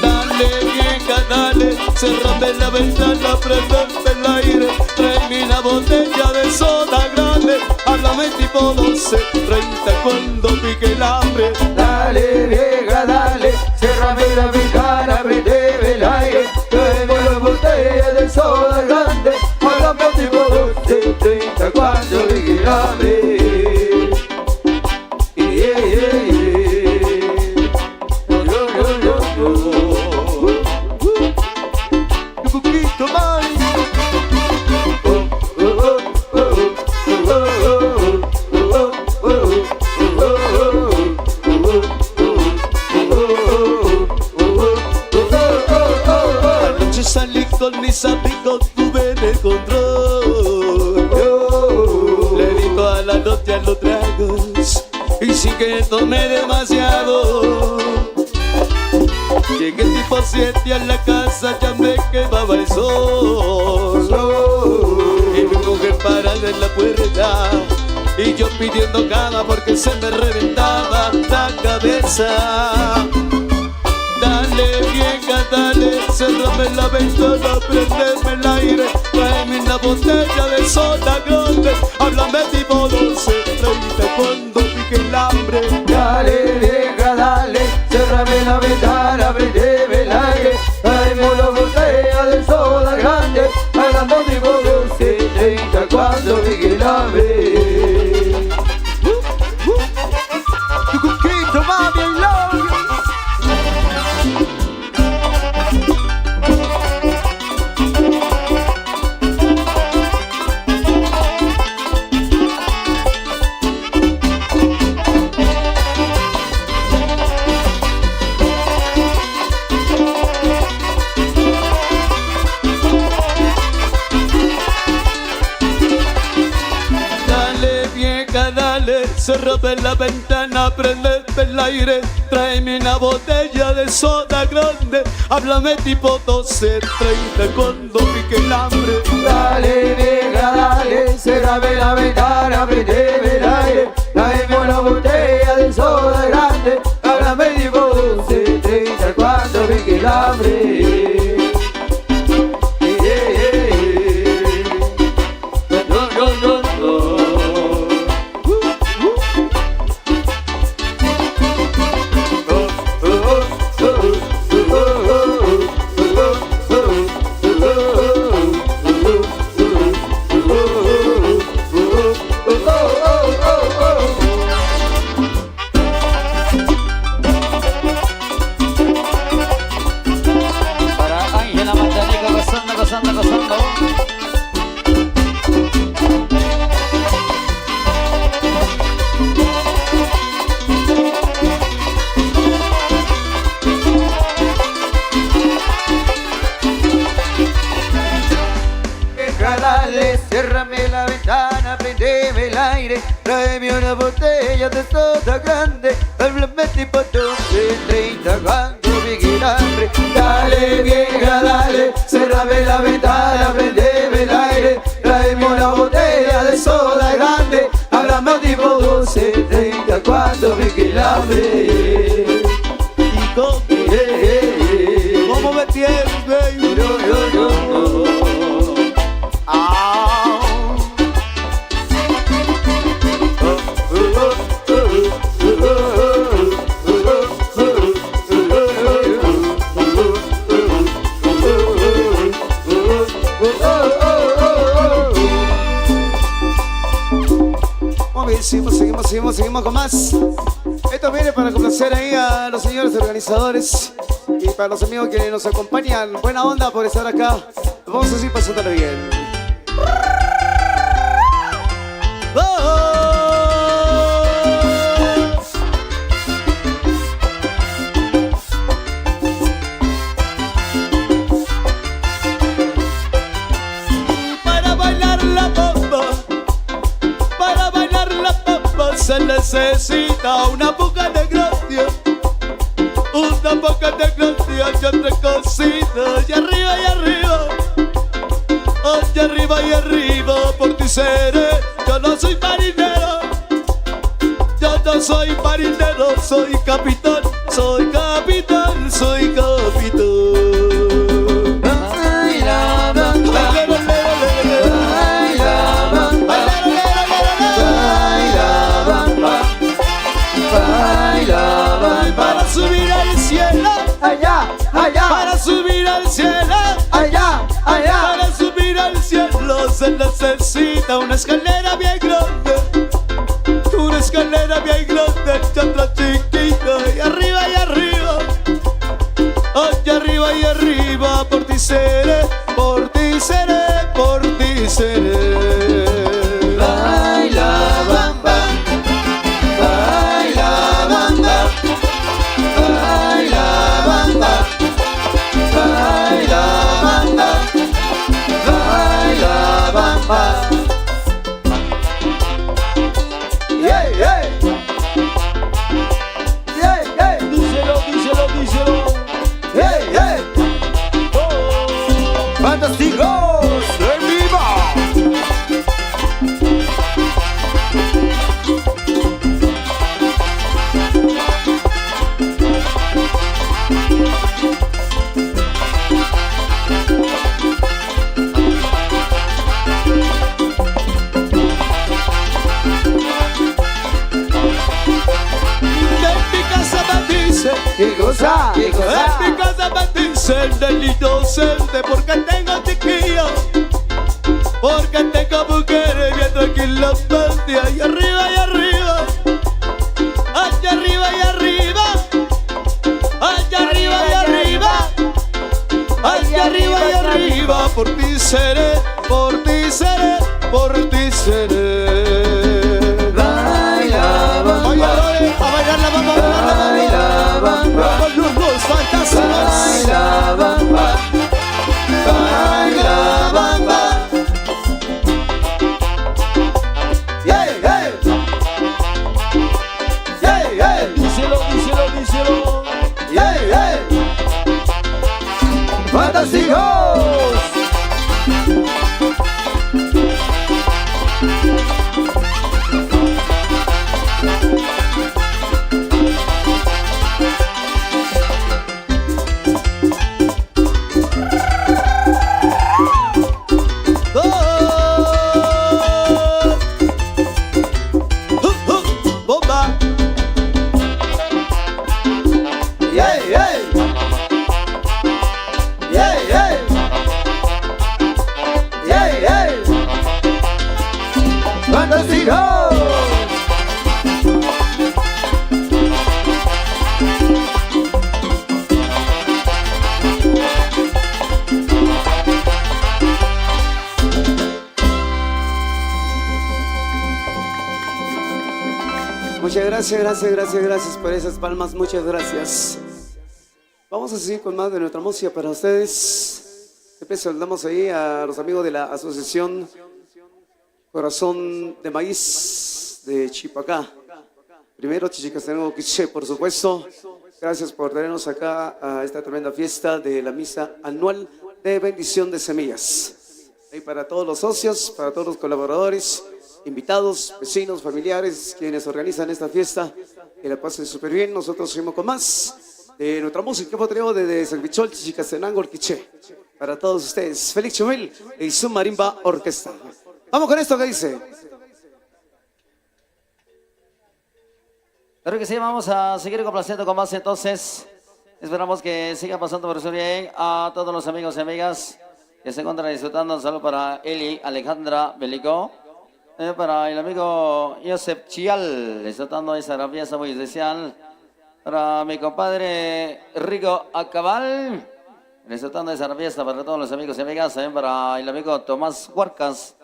Dale vieja, dale, cerrame la ventana, prendeme el aire, tráeme una botella de soda grande, háblame tipo 12:30 cuando pique el hambre. Dale vieja, dale, cerrame la ventana, prendeme el aire, tráeme una botella de soda grande, háblame tipo 12:30 cuando pique el hambre. Un poquito más. Anoche salí con mis amigos, tuve de control. Le di toda la noche a los tragos y sí que tomé demasiado. Llegué tipo 7 a la casa, ya me quemaba el sol. Y mi mujer parada en la puerta y yo pidiendo cama porque se me reventaba la cabeza. Dale vieja, dale, cerrame la ventana, prendeme el aire, tráeme una botella de soda grande, háblame tipo 12:30 cuando pique el hambre. Dale vieja, dale, cerrame la ventana, prendeme el aire, tráeme una botella de soda grande, hablando tipo 12:30 cuando pique el hambre. Tu cuquito, mami, I love you. Cerrame la ventana, prendeme el aire, tráeme una botella de soda grande, háblame tipo 12:30 cuando pique el hambre. Dale vieja, venga, dale, cérrame la ventana, prendeme el aire, tráeme una botella de soda grande, háblame de dulce, 30 cuando venga el hambre. Dale, ciérrame la ventana, prendeme el aire, tráeme una botella de soda grande, háblame tipo 30 cuando venga el hambre. Dale vieja, dale, ciérrame la ventana, prendeme el aire, tráeme una botella de soda grande, háblame tipo 30 cuando venga el hambre. Y ¿cómo me tienes, baby? Seguimos con más. Esto viene para complacer ahí a los señores organizadores y para los amigos que nos acompañan. Buena onda por estar acá. Vamos a seguir pasándolo bien. Se necesita una poca de gracia, una poca de gracia y otra cosita. Y arriba, y arriba, y arriba, por ti seré. Yo no soy marinero, yo no soy marinero, soy capitán, soy capitán, soy capitán. Para subir al cielo, Allá, allá, para subir al cielo, allá, allá. para subir al cielo se necesita una escalera bien grande, una escalera bien grande y otra chiquita. Y arriba, y arriba, por ti seré, por ti seré, por ti seré. Baila, bamba, baila, bamba, baila, bamba, baila, bamba, baila, bamba. Yeah, yeah. Yeah, yeah. Díselo, díselo, díselo. Yeah, yeah. Fantásticos en vivo. ¿Qué cosa? ¿Qué cosa? En mi casa me dicen del inocente porque tengo chiquillo, porque tengo mujeres bien tranquilas. Y arriba, y arriba, allá arriba, y arriba, allá arriba, y arriba, allá arriba, y arriba, por ti seré, por ti seré, por ti seré. Baila, bamba, Oye, a bailar la bamba, baila, bamba, los fantásticos. baila, bamba, baila, bamba. Yeah, yeah. Yeah, yeah. Díselo, díselo, díselo. Yeah, yeah. Fantásticos. Bomba. Yeah, yeah. Yeah, yeah. Yeah, yeah. Fantástico. Muchas gracias por esas palmas, muchas gracias. Vamos a seguir con más de nuestra música para ustedes. Siempre saludamos ahí a los amigos de la Asociación Corazón de Maíz de Chipacá. Primero, Chichicastenango Quiché, por supuesto. Gracias por tenernos acá a esta tremenda fiesta de la misa anual de bendición de semillas. Y para todos los socios, para todos los colaboradores, invitados, vecinos, familiares, quienes organizan esta fiesta, que la pasen súper bien. Nosotros seguimos con más de nuestra música que tenemos desde San Bichol, Chichicastenango, Quiché. Para todos ustedes, Félix Chumil y su Marimba Orquesta. Vamos con esto que dice. Claro que sí, vamos a seguir complaciendo con más entonces. Esperamos que siga pasando por su bien a todos los amigos y amigas que se encuentran disfrutando. Un saludo para Eli Alejandra Belico. Para el amigo Josep Chial, disfrutando de esa fiesta muy especial. Para mi compadre Rico Acabal, disfrutando de esa fiesta para todos los amigos y amigas. También para el amigo Tomás Huarcas,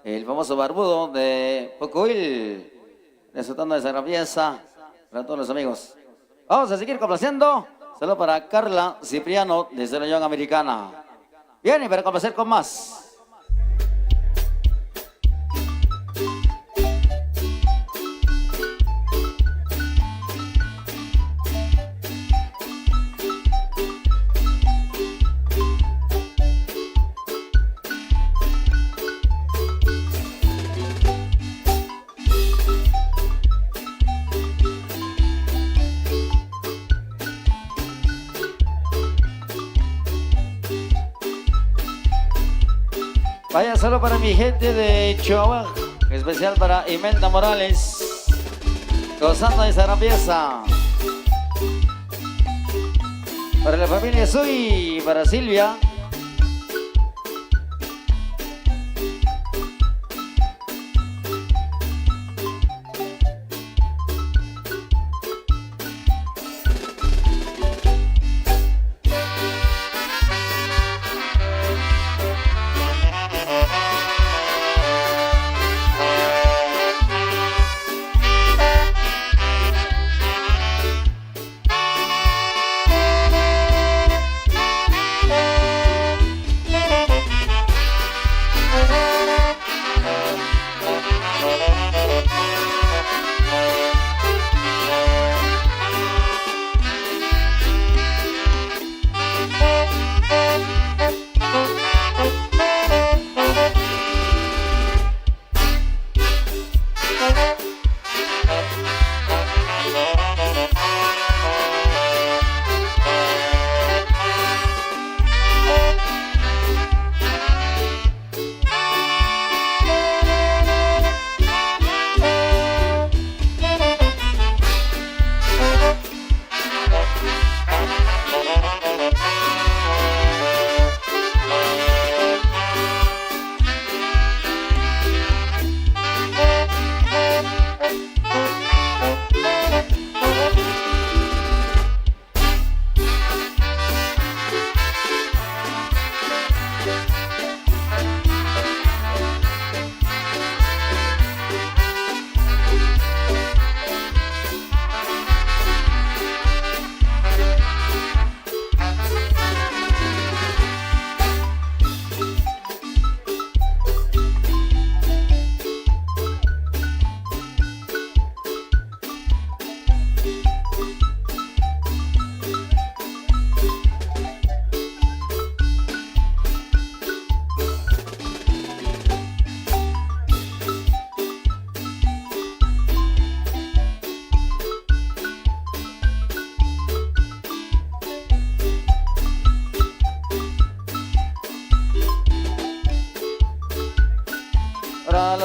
el famoso barbudo de Pocoil, disfrutando de esa fiesta para todos los amigos. Vamos a seguir complaciendo. Solo para Carla Cipriano desde la Unión Americana. Bien, y para complacer con más. Vaya solo para mi gente de Chihuahua, especial para Imelda Morales, gozando de esa pieza. Para la familia Sui, para Silvia.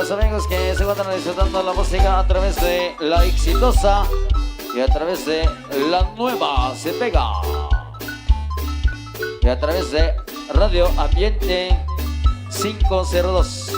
los amigos que se encuentran disfrutando la música a través de La Exitosa y a través de La Nueva Se Pega y a través de Radio Ambiente 502.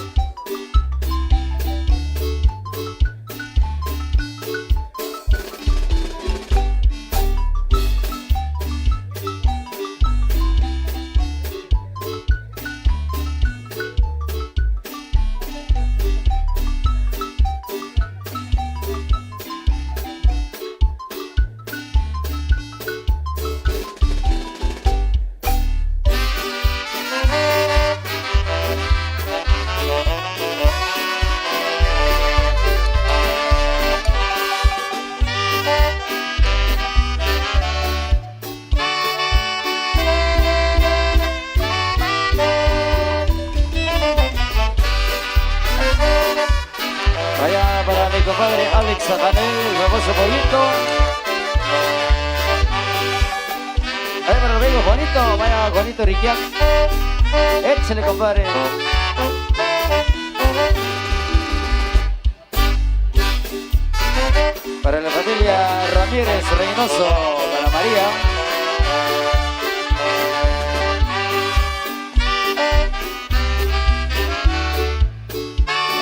Vaya para mi compadre Alex Satanel, el famoso Pollito. Vaya para el amigo Juanito, vaya Juanito Riquián. Échale, compadre. Para la familia Ramírez Reynoso, para María.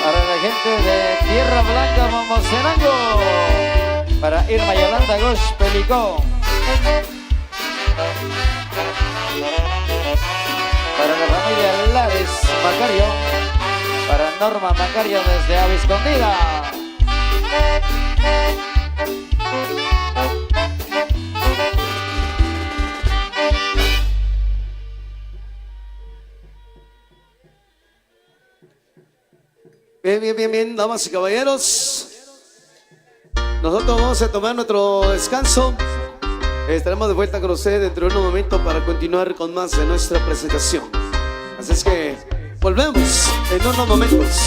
Para la gente de Tierra Blanca, Momocenango. Para Irma Yolanda Gosh Pelicón. Para la familia Lares Macario. Para Norma Macario desde Ave Escondida. Bien, bien, bien, bien, damas y caballeros. Nosotros vamos a tomar nuestro descanso. Estaremos de vuelta con ustedes dentro de un momento para continuar con más de nuestra presentación. Así es que volvemos en unos momentos.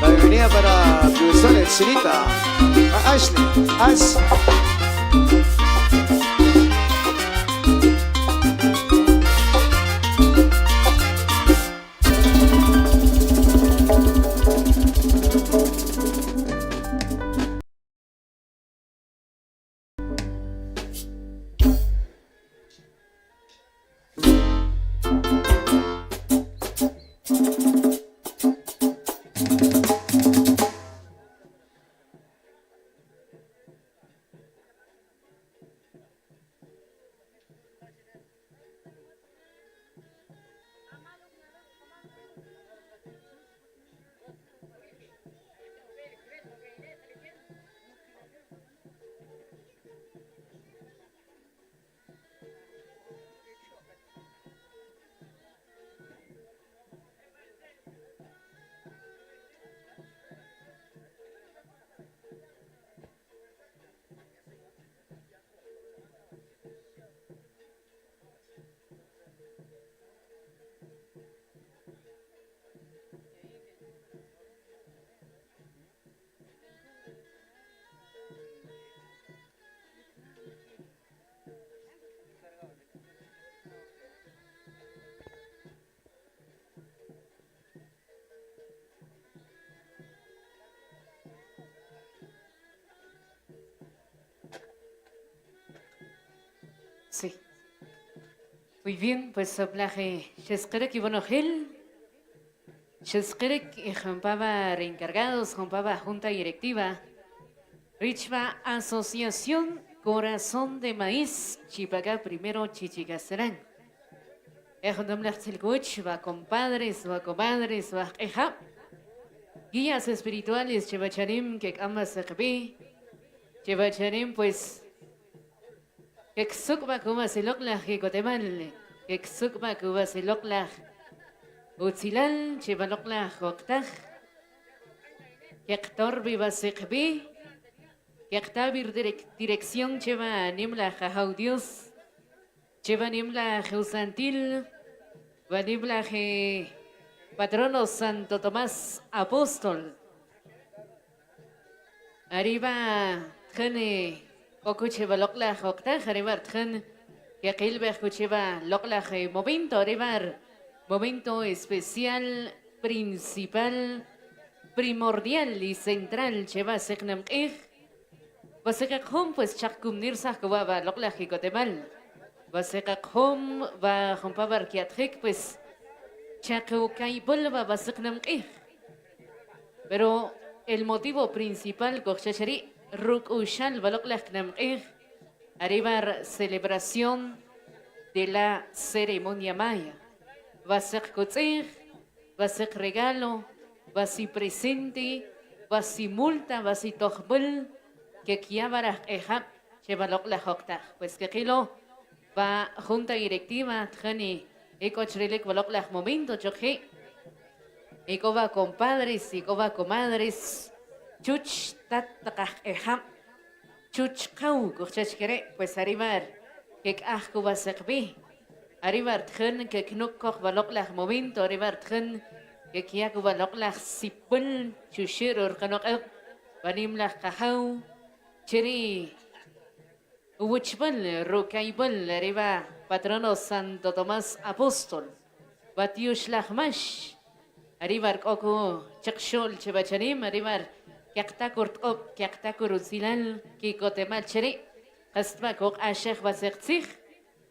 La bienvenida para profesora Chinita, a Ashley. Sí. Muy bien, pues hablaje Chesquerek y Bonogel. Chesquerek y Jampaba reencargados, Jampaba junta directiva. Richva Asociación Corazón de Maíz, Chipaga primero Chichicaserán. Ejondamlach Tilguch, va compadres, va comadres, va eja. Guías espirituales, Chevacharim, que ambas se Chevacharim, pues. Kexukba kuba siloklah kikotemal, Kexukba kuba siloklah Utzilal, Chevaloklah Hoktah, Kektor viva sekbi, Kektabir dirección Cheva Nimla Jahaudios, Cheva Nimla Jeusantil, Vanimla Patrono Santo Tomás Apóstol. Arriba, Jane. Okucheva lokla hokta haribar tхэн yakilbe kucheva lokla momento ribar momento especial, principal, primordial y central, lleva Segnam Vasekakhom pues chakum nirsa kwa va lokla hikotemal. Vasekakhom va khompabar kiatrik pues chaku kaibol va vaseknam Pero el motivo principal kochachari ruk ushal va lokla knam arribar celebración de la ceremonia maya. Va a ser cotzir, va a ser regalo, va a ser presente, va a ser multa, va a ser tochbul, que kiabaraj ejab, chevalok la hokta. Pues que kilo va junta directiva, tjani, ecochrelek valok la momento, choque, eco va compadres, eco va comadres, chuch tatakaj ejab, chuch kau, kuchachkere, pues arribar, que ahku va servi. Arribar tjön que knuk koch valok la momento, arribar tjön que kiaku valok la sipul, chushir or kanok vanim la kahau, chiri uwchbal rukaibal arriba patrono Santo Tomás Apóstol, batiush lahmash, arribar koku chakshol chebachanim, arribar kiaktakurt op, kiaktakur uzilal, kikotemal chiri, hastba kok ashech basektzich,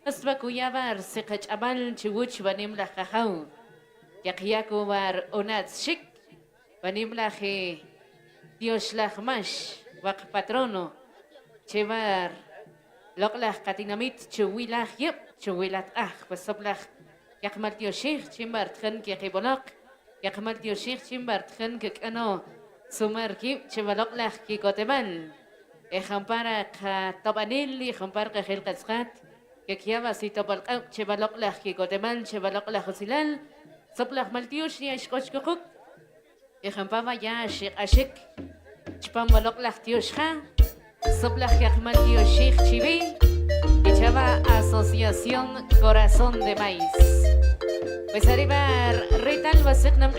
hastba kuyabar sekach abal chiwuch vanim la kahau, yakiaku bar onats shik, vanim la Dios lahmash, wak patrono, chevar loklah katinamit chuwilah yep, chuwilat pasablah yakmal Dioshich, chimbar tchen kiakibolok, yakmal Dioshich, chimbar tchen kikano, sumar kip, chevaloklah kikotemal, ejampara katabanil, ejampar kahilkatskat, kikiaba si topalkau, chevaloklah kikotemal, chevaloklah usilal, sablah maltiush ya ishkochkukuk, ejampaba ya ashik, chpambaloklah tioshha, Sopla Jacmal Dioshich Chivi y Chava Asociación Corazón de Maíz. Pues arribar Rital Baseknam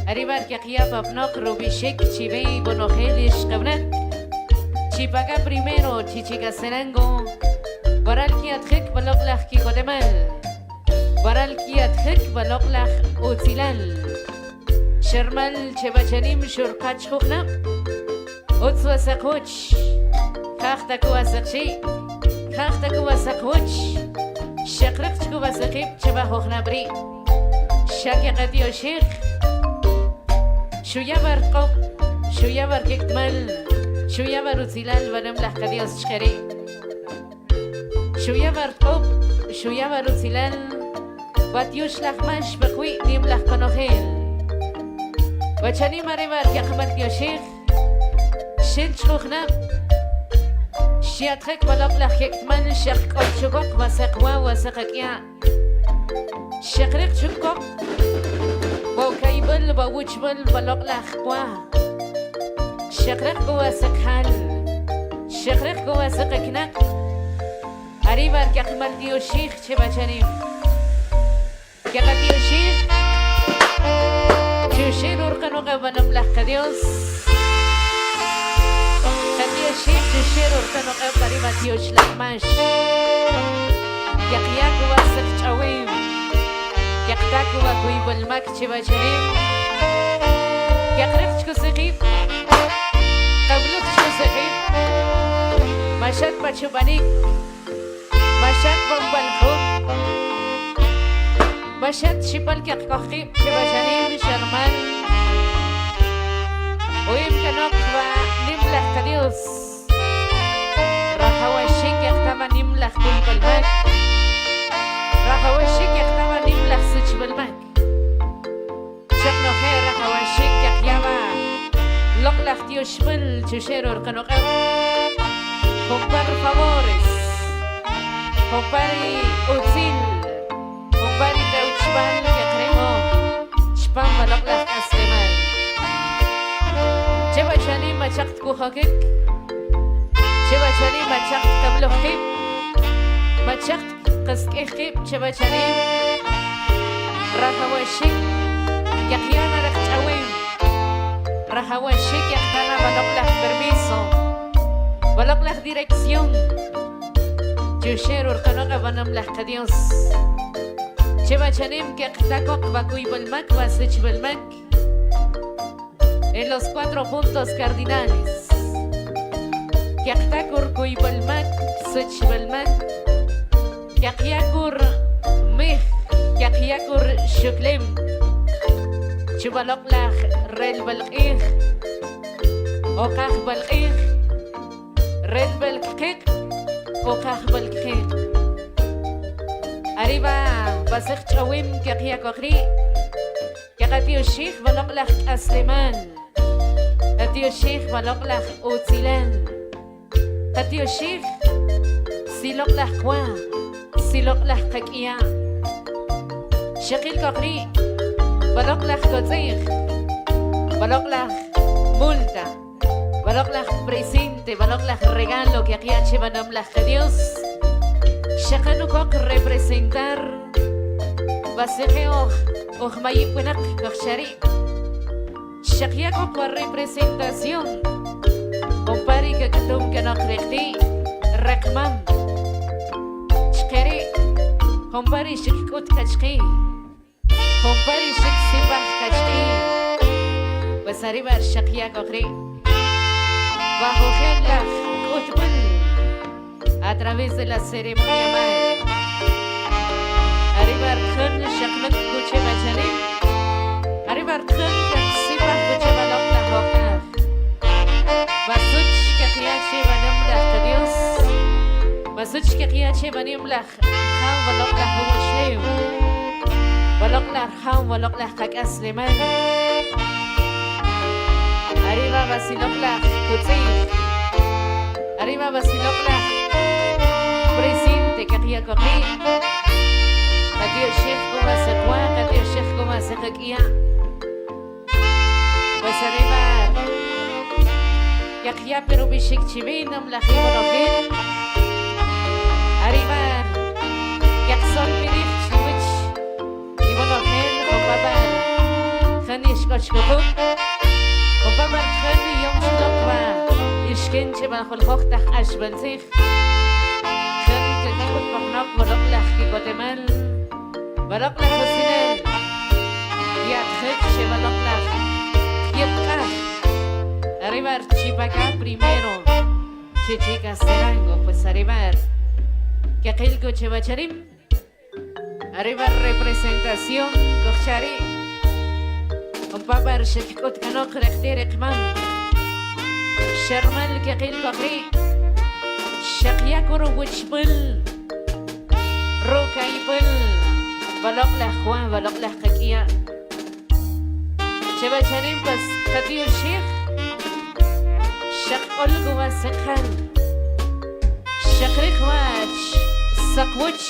arribar Kiakiapa Pnok Rubishik Chivi Bonogelish Kabnak Chipaga primero Chichiga Serango Baral Kiatrik Baloklach Kikotemal Baral Kiatrik Baloklach Utzilal Shermal Chebachanim Shurkach Huknam Otsu asakuch, kaktaku asakshi, kaktaku asakuch, shakrakchku asakib, chebahognabri, shakyakat yoshik, shuyabar kop, shuyabar kikmal, shuyabar utzilal, vanam lahkadios chkeri, shuyabar kop, shuyabar utzilal, batiush lahmash bakwi nim lahkanohel, bachanim aribar yakmat yoshik, شل شخنا شياتك بلق لك يكتمل شق شقق وسقوا وسقكيا شقرق شقق وكيبل ووجبل بلق لك وا شقرق وسقحل شقرق وسقكنك أريبر كقمل ديو شيخ شباشنيم كقديو شيخ شوشير ورقنو قبنم لك ديوس Shik to share or cano everybody Diosh Lamash Yakiaku was such a way Yaktaku Akuibal Mak Chivachanim Yakrechko Sahib Kablukcho Sahib Mashat Pachubanik Mashat Bambalhut Mashat Shipal Kakahib Chivachanim Sharman Oim Kanok Nimla Kadios Rahawashik yaktama nimlach bulbalmak Rahawashik yaktama nimlach suchbalmak Shaknohe rahawashik yakyama Loklach dioshbul chushero kanokam Compar favores Compari utzil Compari dauchbal yakremo Shpamba loklach aslemal Cheba chani machakt kuhakik شباشاني ما تشخت كملو خيب ما تشخت قسكي خيب شباشاني راهواشيك يقيانا رخ تعويم راهواشيك يقتانا بلقلخ برميسو بلقلخ ديركسيون جوشير ورقنوغا بنملخ قديوس Cheva chanim que taco bacuy belmac vasich belmac en los 4 puntos cardinales. Que takur cuy belmac sich belmac que yakur mih que yakur shuklim chubalok lah rel belqih okah belqih rel belqih okah belqih. Arriba basik chawim que yakokri que qatiu sheikh balok lah asliman qatiu sheikh balok lah utilan qatiu sheikh silok lah kwa silok lah qakia shaqil kokri balok lah kotzir balok lah multa balok lah presente balok lah regalo que aquí achivanam lah Dios shaqanu kok representar basiheo ojmayi punak kokshari shaqia kok representación compari que katum que no creí rakmam shkeri compari shikut kachki compari shik sibah kachki basari bar shaqia kokri bajo gela kutbul a través de la ceremonia maya arriba arkhun shaqnak kuche bachani arriba arkhun sibah kuche balok la hokar basuch kaqiyache banamlah Dios basuch kaqiyache banamlah khaw balok la hawashlew balok la khaw balok la qak asliman arriba basilok la kutsi arriba basilok la presente kaqiya koqi qatiu sheikh kuma sakwa qatiu sheikh kuma sakakia bas arriba yaqiya pero bishik chivinam la khimonofil arriba yaqsol pirikh chivich ibonofil baba khanish kochkop baba khani yom shlokwa ishkenche ban khulkhokh ashbansikh بخناق بلق لخ کی گوتمل بلق لخ حسینل یا خدش بلق لخ یبقى arribar chipaca primero chichica serango pues arribar que aquel coche bacharim arribar representación cochari con papar shekot kanok rektir ekman shermal que aquel cochri shaqia koro wichbul roka ibul balok lah Juan balok lah kakia cheba charim pas qatiu sheikh shaqol gwa sakhan shaqrik wach saqwach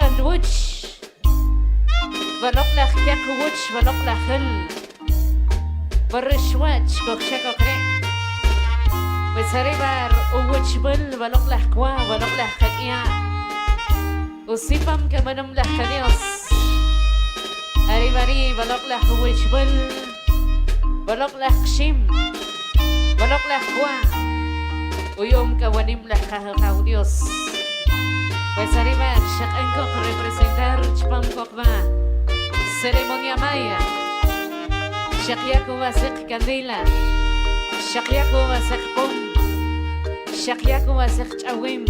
alwach balok lah yakwach balok lah khal barishwach kokshakokre besaribar uwachbul balok lah kwa balok lah kakia usipam que manam lah Dios arribari balok lah wishbul balok lah kshim balok lah kwa uyom kawanim lah kau Dios pues arriba shaqan kok representar chpam kok va ceremonia maya shaqia ko vasik candila shaqia ko vasik pom shaqia ko vasik chawim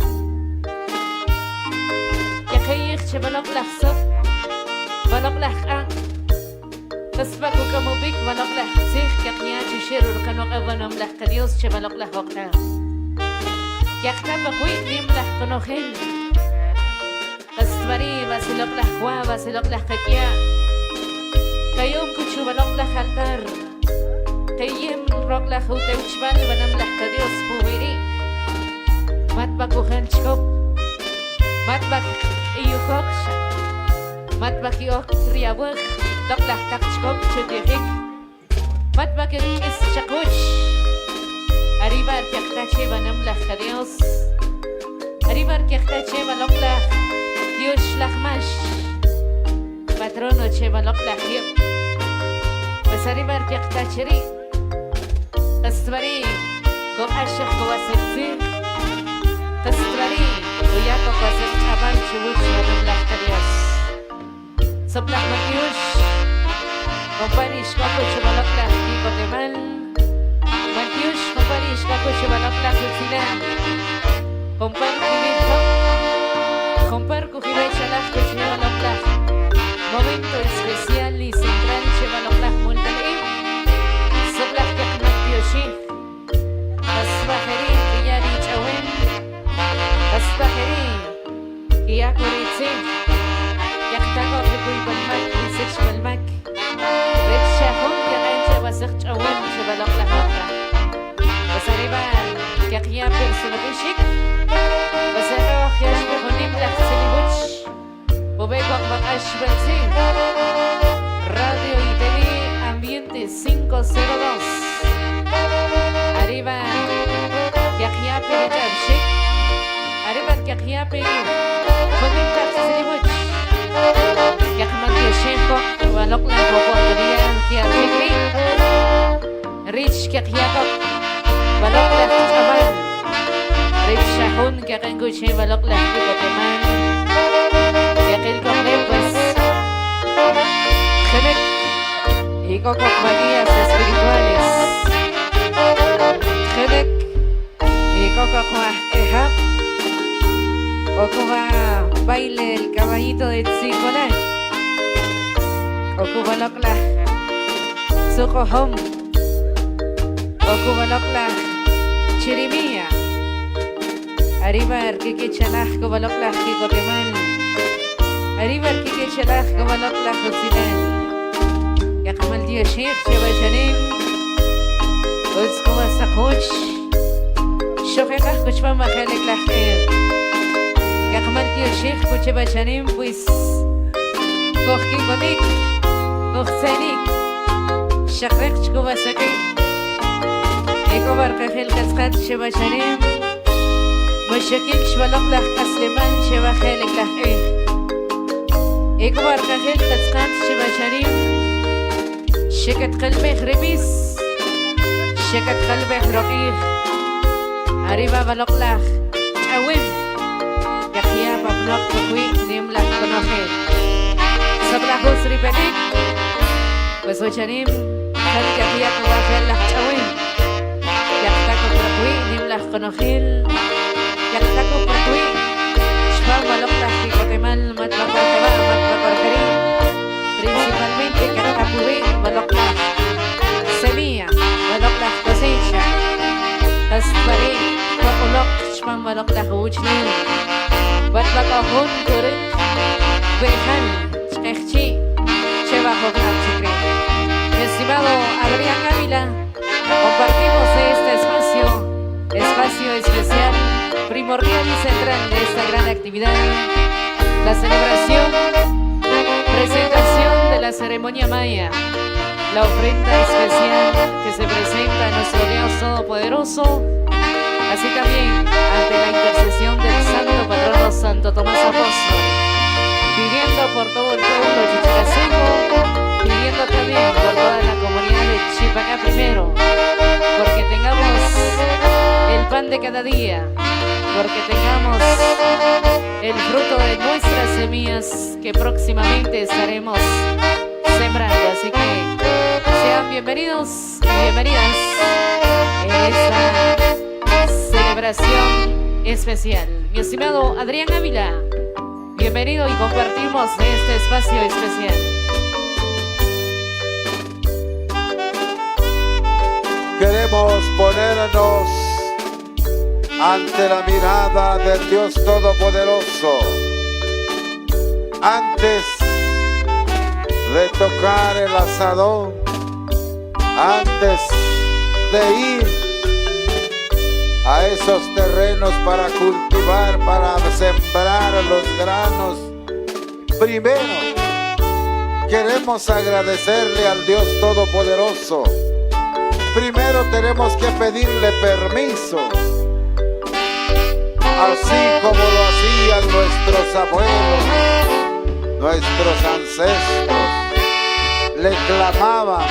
خيخ شبلق لح صف بلق لح قا تسبك وكمو بيك بلق لح سيخ كقيات يشير ورقنو قوانم لح قديوس شبلق لح وقتا يختب قويت نيم لح قنو خيل قستوري بسلق لح قوا بسلق لح قكيا كيوم كتشو بلق لح التر كيم روك لح وتوشبال ونم لح قديوس بويري ماتبك وخنشكوب ماتبك Iyukoksa matbakiyok triabuk doklah takchkok chudihik matbakir is shakuch arribar kiaktache banamlah Dios arribar kiaktache baloklah Dios lahmash patrono che baloklah yep pues arribar kiaktacheri tasvari kom ashakh wasirzi tasvari وياك قصد أبان شوش ونملح كرياس Soplak Matiush, Comparish Kaku Chubalokla, Kiko Temal, Matiush, Comparish Kaku Chubalokla, Kutsilan, Compar Kibito, Compar Kujibay Chalak, Kuchibalokla, momento especial y central Chubalokla, Multali, Soplak Matiushi, Asbaheri, Kiyari Chawen, Asbaheri, Kiyakuritzi. يختاقو بكوي بالمك يسيش بالمك ريت شاهم يغانشا بسخ جوان شبالوك لحوطا بس ريبان كقيا بيرسونو بيشيك بس روح يشبه هنيم لك سليبوش وبيكوك بقاش بنزين راديو y TV Ambiente 502 arriba كقيا بيرجع بشيك arriba كقيا بير هنيم لك سليبوش يا كمان يا شيخو ولقنا بوقتريا كيا فكري ريتش كياكو ولقنا كمان ريتش شحون كيانكو شيء ولقنا كيكو كمان يا كيلكو بس خمك يكو كوكماجيas espirituales خمك يكو كوكماجيas Ocupa baile el caballito de Tzicolán. Ocupa lokla Sukohom. Ocupa lokla Chirimía. Arriba el Kike Chalaj Kobalokla Kikoteman. Arriba el Kike Chalaj Kobalokla Josilan. Yakamal Dia Sheikh Shabachanim. Uzkova Sakoch. Shokekah Kuchman Mahalek Lahir. يقمل يا شيخ كوتش بشانيم بويس كوخكي كوميك كوخسانيك شقرق شكو بسكي إيكو برقى خيل كسقات شبشانيم مشكيك شبالوك لح أسلمان شبا خيلك لح إيكو برقى خيل كسقات شبشانيم شكت قلبي خربيس شكت قلبي رقيق arriba بالوك لح أويم يا بابنوك تكوي نملك كنوخيل صبلحو سريبانيك وسوشانيم خلق يا كواخيل لح تأوين يختاكو تكوي نملك كنوخيل يختاكو تكوي شفا ملوك لح كيكوتيمال مطلق الخبار مطلق الخريب principalmente كتاكوي ملوك لح سمية ملوك لح cosecha أسبري وقلوك شفا ملوك لح وجنين Batbakahun turut Behan Chekchi Chebajo Chikre. Estimado Adrián Ávila, compartimos este espacio especial, primordial y central de esta gran actividad, la celebración, presentación de la ceremonia maya, la ofrenda especial que se presenta a nuestro Dios Todopoderoso, así también ante la intercesión del Santo Patrono Santo Tomás Apóstol, pidiendo por todo el pueblo chicharaseco, pidiendo también por toda la comunidad de Chipacá primero, porque tengamos el pan de cada día, porque tengamos el fruto de nuestras semillas que próximamente estaremos sembrando. Así que sean bienvenidos y bienvenidas en esta celebración especial. Mi estimado Adrián Ávila, bienvenido y compartimos este espacio especial. Queremos ponernos ante la mirada del Dios Todopoderoso. Antes de tocar el asadón, antes de ir a esos terrenos para cultivar, para sembrar los granos, primero queremos agradecerle al Dios Todopoderoso. Primero tenemos que pedirle permiso, así como lo hacían nuestros abuelos, nuestros ancestros. Le clamaban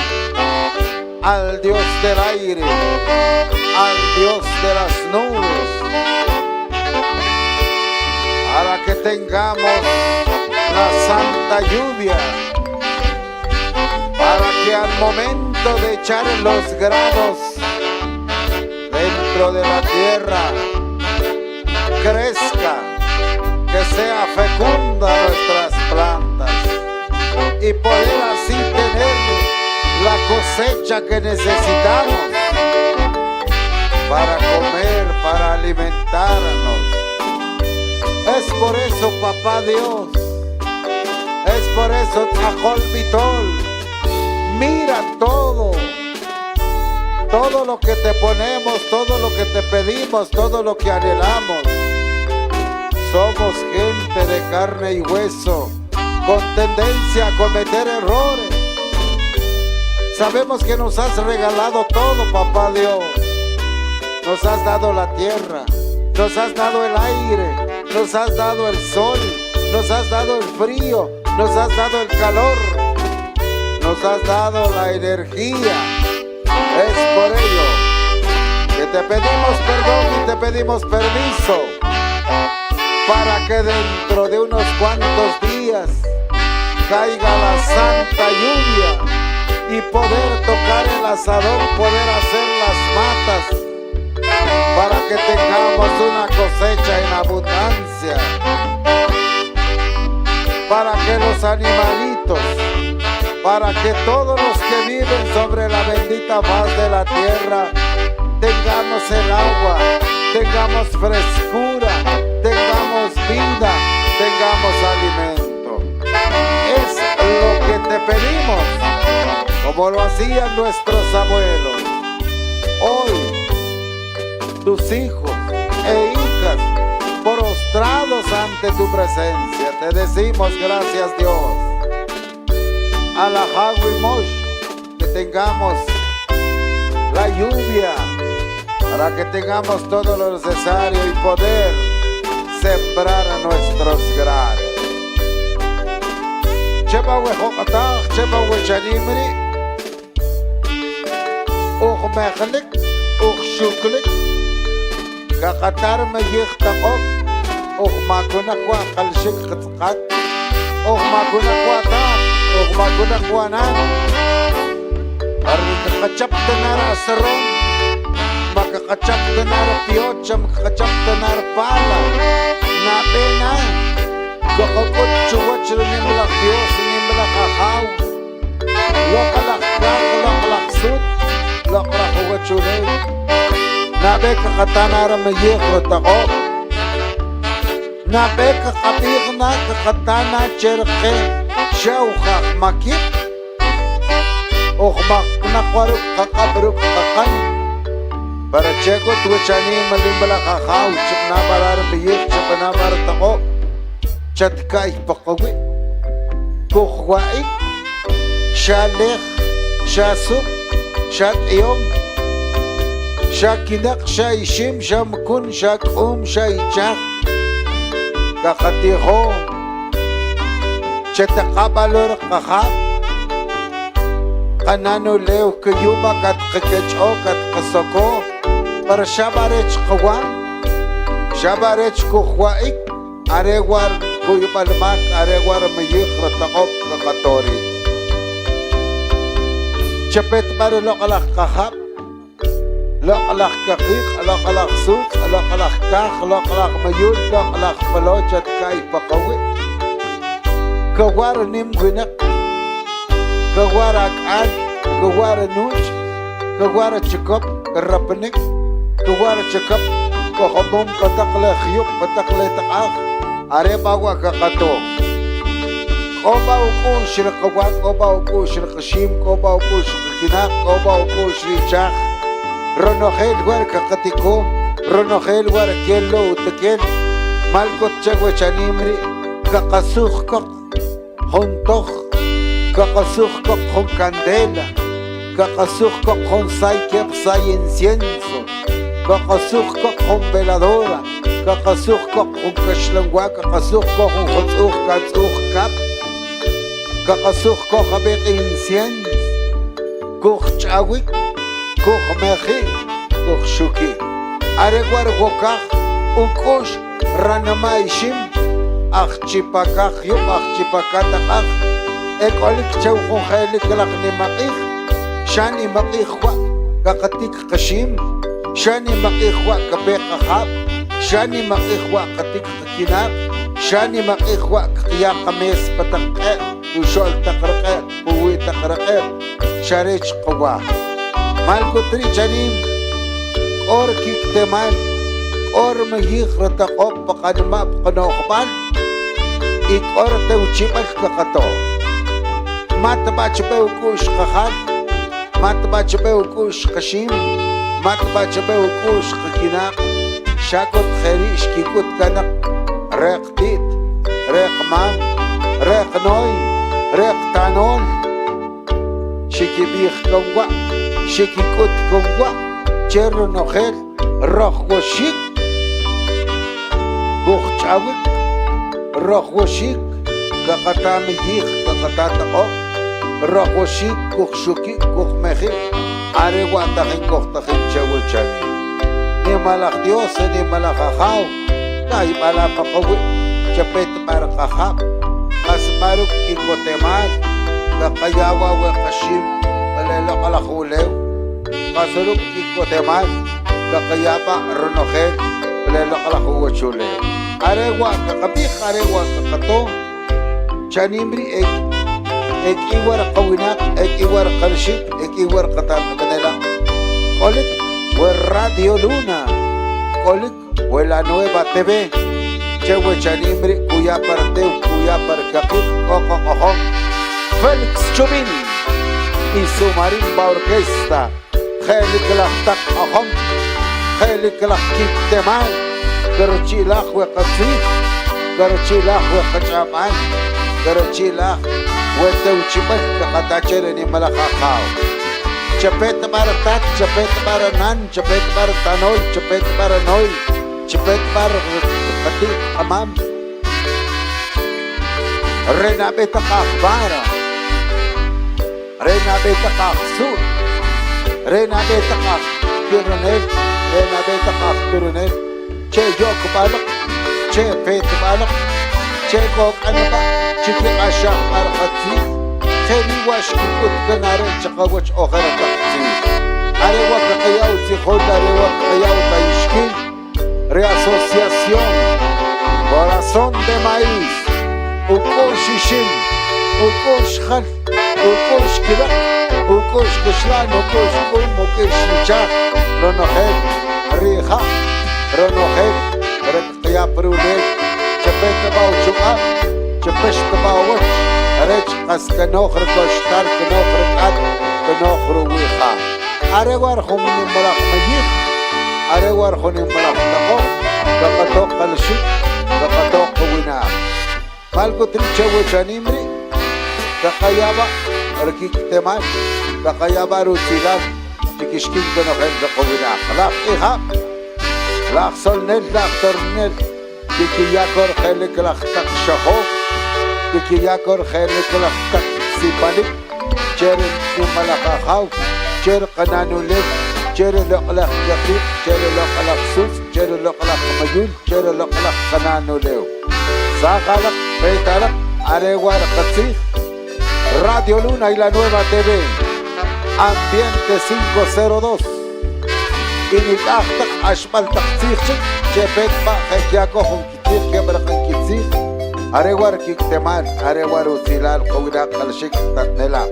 al Dios del aire, al Dios de las nubes, para que tengamos la santa lluvia, para que al momento de echar los granos dentro de la tierra crezca, que sea fecunda nuestras plantas y poder así tener la cosecha que necesitamos para comer, para alimentarnos. Es por eso, papá Dios, es por eso, Tlajol Vitol, mira todo lo que te ponemos, todo lo que te pedimos, todo lo que anhelamos. Somos gente de carne y hueso, con tendencia a cometer errores. Sabemos que nos has regalado todo, papá Dios. Nos has dado la tierra, nos has dado el aire, nos has dado el sol, nos has dado el frío, nos has dado el calor, nos has dado la energía. Es por ello que te pedimos perdón y te pedimos permiso para que dentro de unos cuantos días caiga la santa lluvia y poder tocar el asador, poder hacer las matas, para que tengamos una cosecha en abundancia, para que los animalitos, para que todos los que viven sobre la bendita faz de la tierra tengamos el agua, tengamos frescura, tengamos vida, tengamos alimento. Es lo que te pedimos, como lo hacían nuestros abuelos. Hoy tus hijos e hijas prostrados ante tu presencia, te decimos gracias, Dios. A la Jagui Mosh, que tengamos la lluvia, para que tengamos todo lo necesario y poder sembrar a nuestros granos. Chepa huejocatag, chepa huechanimri, mejlik, shuklik, kakatar meyiktakok, makunakwa kalshik katkat, makunakwa tak, makunakwa nan, makakachap tanara saron, makakachap tanara piocha, makakachap tanara pala, napena, kakakot chuwach nimblak Dios, nimblak akaw, lokalak kak, lokalak sut, lokalak huwachulay, nabe kakatanara mayikot ako, nabe kakapik na kakatana cherke, shawkak makip, mak nakwaruk kakabruk kakan, para chekot wachani malimbala kakaw, chip na barar mayik, chip na barat ako, chatkay pakawi, kukhwaik, shalek, shasuk, shat iyom, shakinak, shaishim, shamkun, shakum, shaichak, kakatiho, chatakabalor kakak, kanano leo kayuma kat kakecho kat kasoko, para shabarech kawan, shabarech kukhwaik, arewar kuyumalmak, arewar mayik ratakop kakatori. Chapet maro lokalak kahap, lokalak kakik, lokalak sut, lokalak kak, lokalak mayun, lokalak palochat kay pakawi. Kawar nim gunak, kawar akan, kawar nuch, kawar chikop, karapanik, kawar chikop, kahabom patakle khiyuk, patakle takak, are bawa kakato. Oba uko shirakawan, oba uko shirakashim, oba uko shirakakinak, oba uko shirichak. Ronohel war kakatiko, ronohel war kelo uteken, malkot chagwachanimri, kakasuh kok, hontoh, kakasuh kok hon candela, kakasuh kok hon say kep say incienso, kakasuh kok hon veladora, kakasuh kok hon kashlangwa, kakasuh kok hon hotsuh katsuh kap, kakasuh kok habek incienso, kuch chawik, kuch mechi, kuch shuki. Aregwar wokach, ukush ranamaishim, Achchipakaj yuk achchipakatakaj Ekolik chawjunjelik laknimakij Shani makijwa kakatik kashim Shani makijwa kapekajab Shani makijwa katik kakinab Shani makijwa kakiyakames patak'e Ushol takraqe Uwi takraqe Sharech qawa Malkutri chanim Or kikteman Or mahik rataqop pakanma pakanoqban Ik or teuchimal kakato Matbachbeu kush kahan Matbachbeu kush kashim Matbachbeu kush kakinak Shakot kherish kikut kanak Rek tit Rek mam Rek noy Rek tanol Shikibich kongwa Shikikut kongwa Cherno nohel Rohwoshik Guchawik Rohwoshik Kakatamijik Kakatatakop Rohwoshik Kuchshukik Kuchmejik Areguatakin Kuchtakin Chawachani Ni malak Dios ni malak Ajaw Nay malapakawik Chapet marakahap Kasmaruk Kikotemal Kakayawa Wakashim Malalakalakhulew Kasuruk Kikotemal Kakayaba Ronohel Malalakalakhuwachulew Arewa kakabik arewa kakato Chanimri ek iwar kawinak ek iwar kalship ek iwar katatagandela Kolik we Radio Luna Kolik we La Nueva TV Chewe chanimri kuya parteu kuya parkakik koko koko Felix Chubin y su marimba orquesta Helik laktak ahom Helik lakik teman Garuchilah we katsih Garuchilah we kachaman Garuchilah we teuchimal kakatachere ni malakakaw Chapet baratat, chapet baranan, chapet baratanol, chapet baranoy Chapet barakati amam Rena beta kakbara Rena beta kaksur Rena beta kakturonel Rena beta kakturonel Che yok balak, che pet balak, che kok ano ba, chiki asyang marakatsi, che liwash kikut kanare, tsaka wach okarakatsi. Arewa kakayaw si Hod, arewa kakayaw taishkin, reasociación, corazón de maíz, ukosh shishim, ukosh khan, ukosh kilak, ukosh kushlan, ukosh kum, ukosh nichak, ronohet, riha, Ronohel, Rekaya Prunel, Chapet about Chuma, Chapesh about Rech Kaskanoch, Koshtar, Kanoch, Kat, Kanoch, Wiha. Arewar Homin Malak Magik, Arewar Honim Malak Taho, Kakatok Kalashik, Kakatok Wina. Malkotricha Wachanimri, Kakayaba, Rekik Teman, Kakayaba Rutilan, Tikishkin Kanohen, Zakovina, Laf Iha. Lach solnel, lach tornel, Kikiyakor Helik Lachtak Shaho, Kikiyakor Helik Lachtak Sipalik, Cher Nimalakahaw, Cher Kananulet, Cher Lokalak Yakit, Cher Lokalak Sus, Cher Lokalak Mayun, Cher Lokalak Kananulew. Sakalak, Petalak, Arewar Katsih, Radio Luna y La Nueva TV, Ambiente 502. Inikahtak ashmal taktsihchik Chepet pa kayako kung kitik Kebra kang kitsih Arewar kikteman Arewar utilal Kawinak kalshik tatnela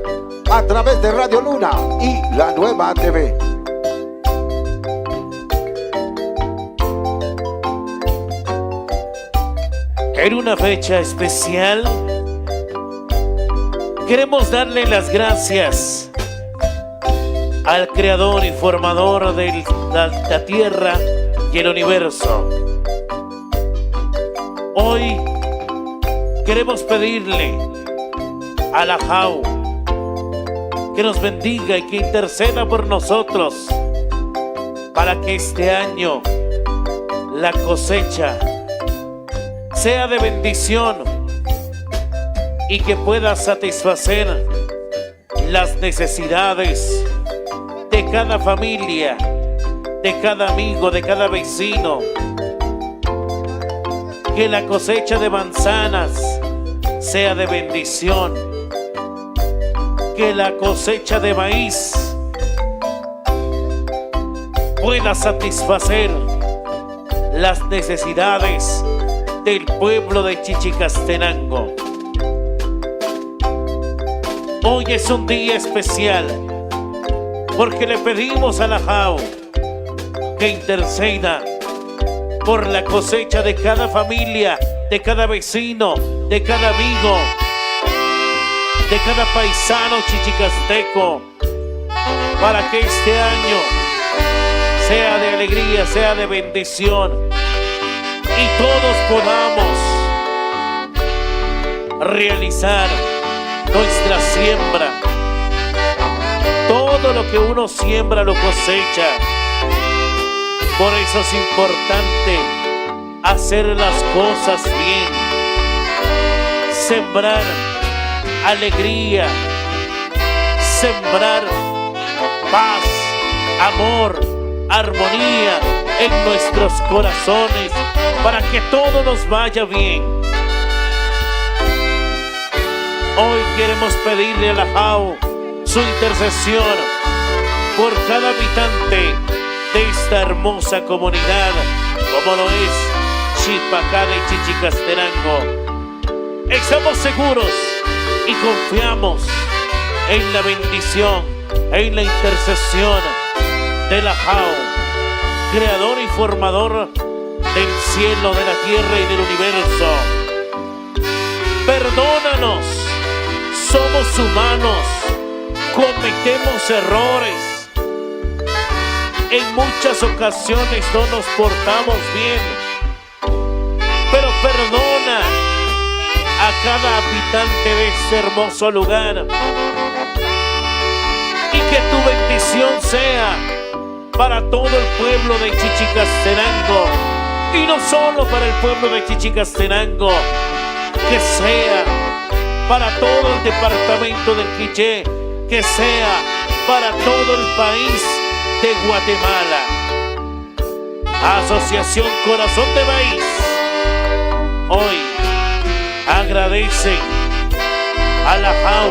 A través de Radio Luna y La Nueva TV. En una fecha especial queremos darle las gracias al creador y formador de la tierra y el universo. Hoy queremos pedirle a la Jau que nos bendiga y que interceda por nosotros para que este año la cosecha sea de bendición y que pueda satisfacer las necesidades de cada familia, de cada amigo, de cada vecino. Que la cosecha de manzanas sea de bendición. Que la cosecha de maíz pueda satisfacer las necesidades del pueblo de Chichicastenango. Hoy es un día especial porque le pedimos a la JAU que interceda por la cosecha de cada familia, de cada vecino, de cada amigo, de cada paisano chichicasteco, para que este año sea de alegría, sea de bendición y todos podamos realizar nuestra siembra. Todo lo que uno siembra lo cosecha. Por eso es importante hacer las cosas bien, sembrar alegría, sembrar paz, amor, armonía en nuestros corazones para que todo nos vaya bien. Hoy queremos pedirle a la JAU su intercesión por cada habitante de esta hermosa comunidad, como lo es Chipacá de Chichicastenango. Estamos seguros y confiamos en la bendición, en la intercesión de la JAU, creador y formador del cielo, de la tierra y del universo. Perdónanos, somos humanos, cometemos errores. En muchas ocasiones no nos portamos bien, pero perdona a cada habitante de este hermoso lugar y que tu bendición sea para todo el pueblo de Chichicastenango y no solo para el pueblo de Chichicastenango, que sea para todo el departamento del Quiché, que sea para todo el país de Guatemala. Asociación Corazón de Maíz hoy agradece a la JAU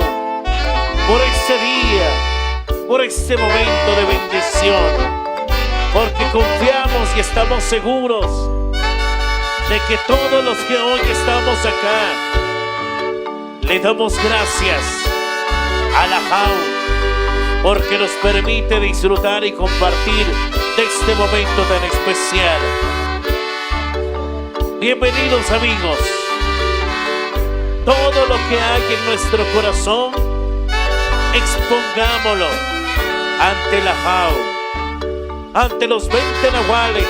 por este día, por este momento de bendición, porque confiamos y estamos seguros de que todos los que hoy estamos acá le damos gracias a la JAU porque nos permite disfrutar y compartir de este momento tan especial. Bienvenidos, amigos. Todo lo que hay en nuestro corazón, expongámoslo ante la JAU, ante los 20 nahuales,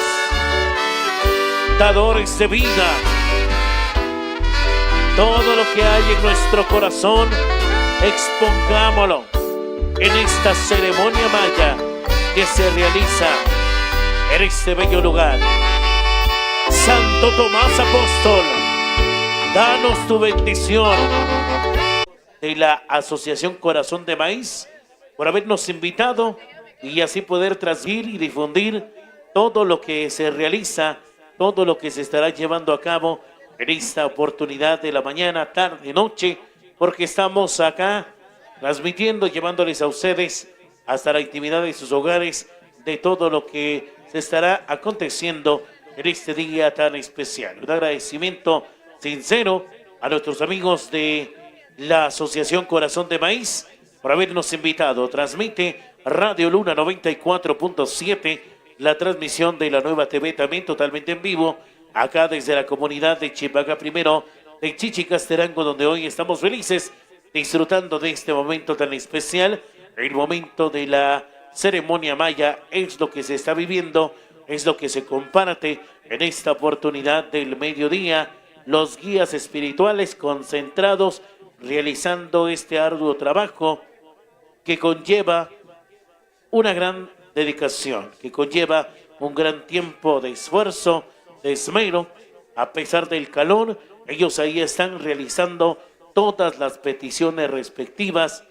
dadores de vida. Todo lo que hay en nuestro corazón, expongámoslo en esta ceremonia maya que se realiza en este bello lugar. Santo Tomás Apóstol, danos tu bendición. De la Asociación Corazón de Maíz, por habernos invitado y así poder transmitir y difundir todo lo que se realiza, todo lo que se estará llevando a cabo en esta oportunidad de la mañana, tarde, noche, porque estamos acá transmitiendo, llevándoles a ustedes hasta la intimidad de sus hogares de todo lo que se estará aconteciendo en este día tan especial. Un agradecimiento sincero a nuestros amigos de la Asociación Corazón de Maíz por habernos invitado. Transmite Radio Luna 94.7, la transmisión de la Nueva TV también totalmente en vivo, acá desde la comunidad de Chipacá primero de Chichicastenango, donde hoy estamos felices disfrutando de este momento tan especial, el momento de la ceremonia maya. Es lo que se está viviendo, es lo que se comparte en esta oportunidad del mediodía. Los guías espirituales concentrados realizando este arduo trabajo que conlleva una gran dedicación, que conlleva un gran tiempo de esfuerzo, de esmero. A pesar del calor, ellos ahí están realizando todas las peticiones respectivas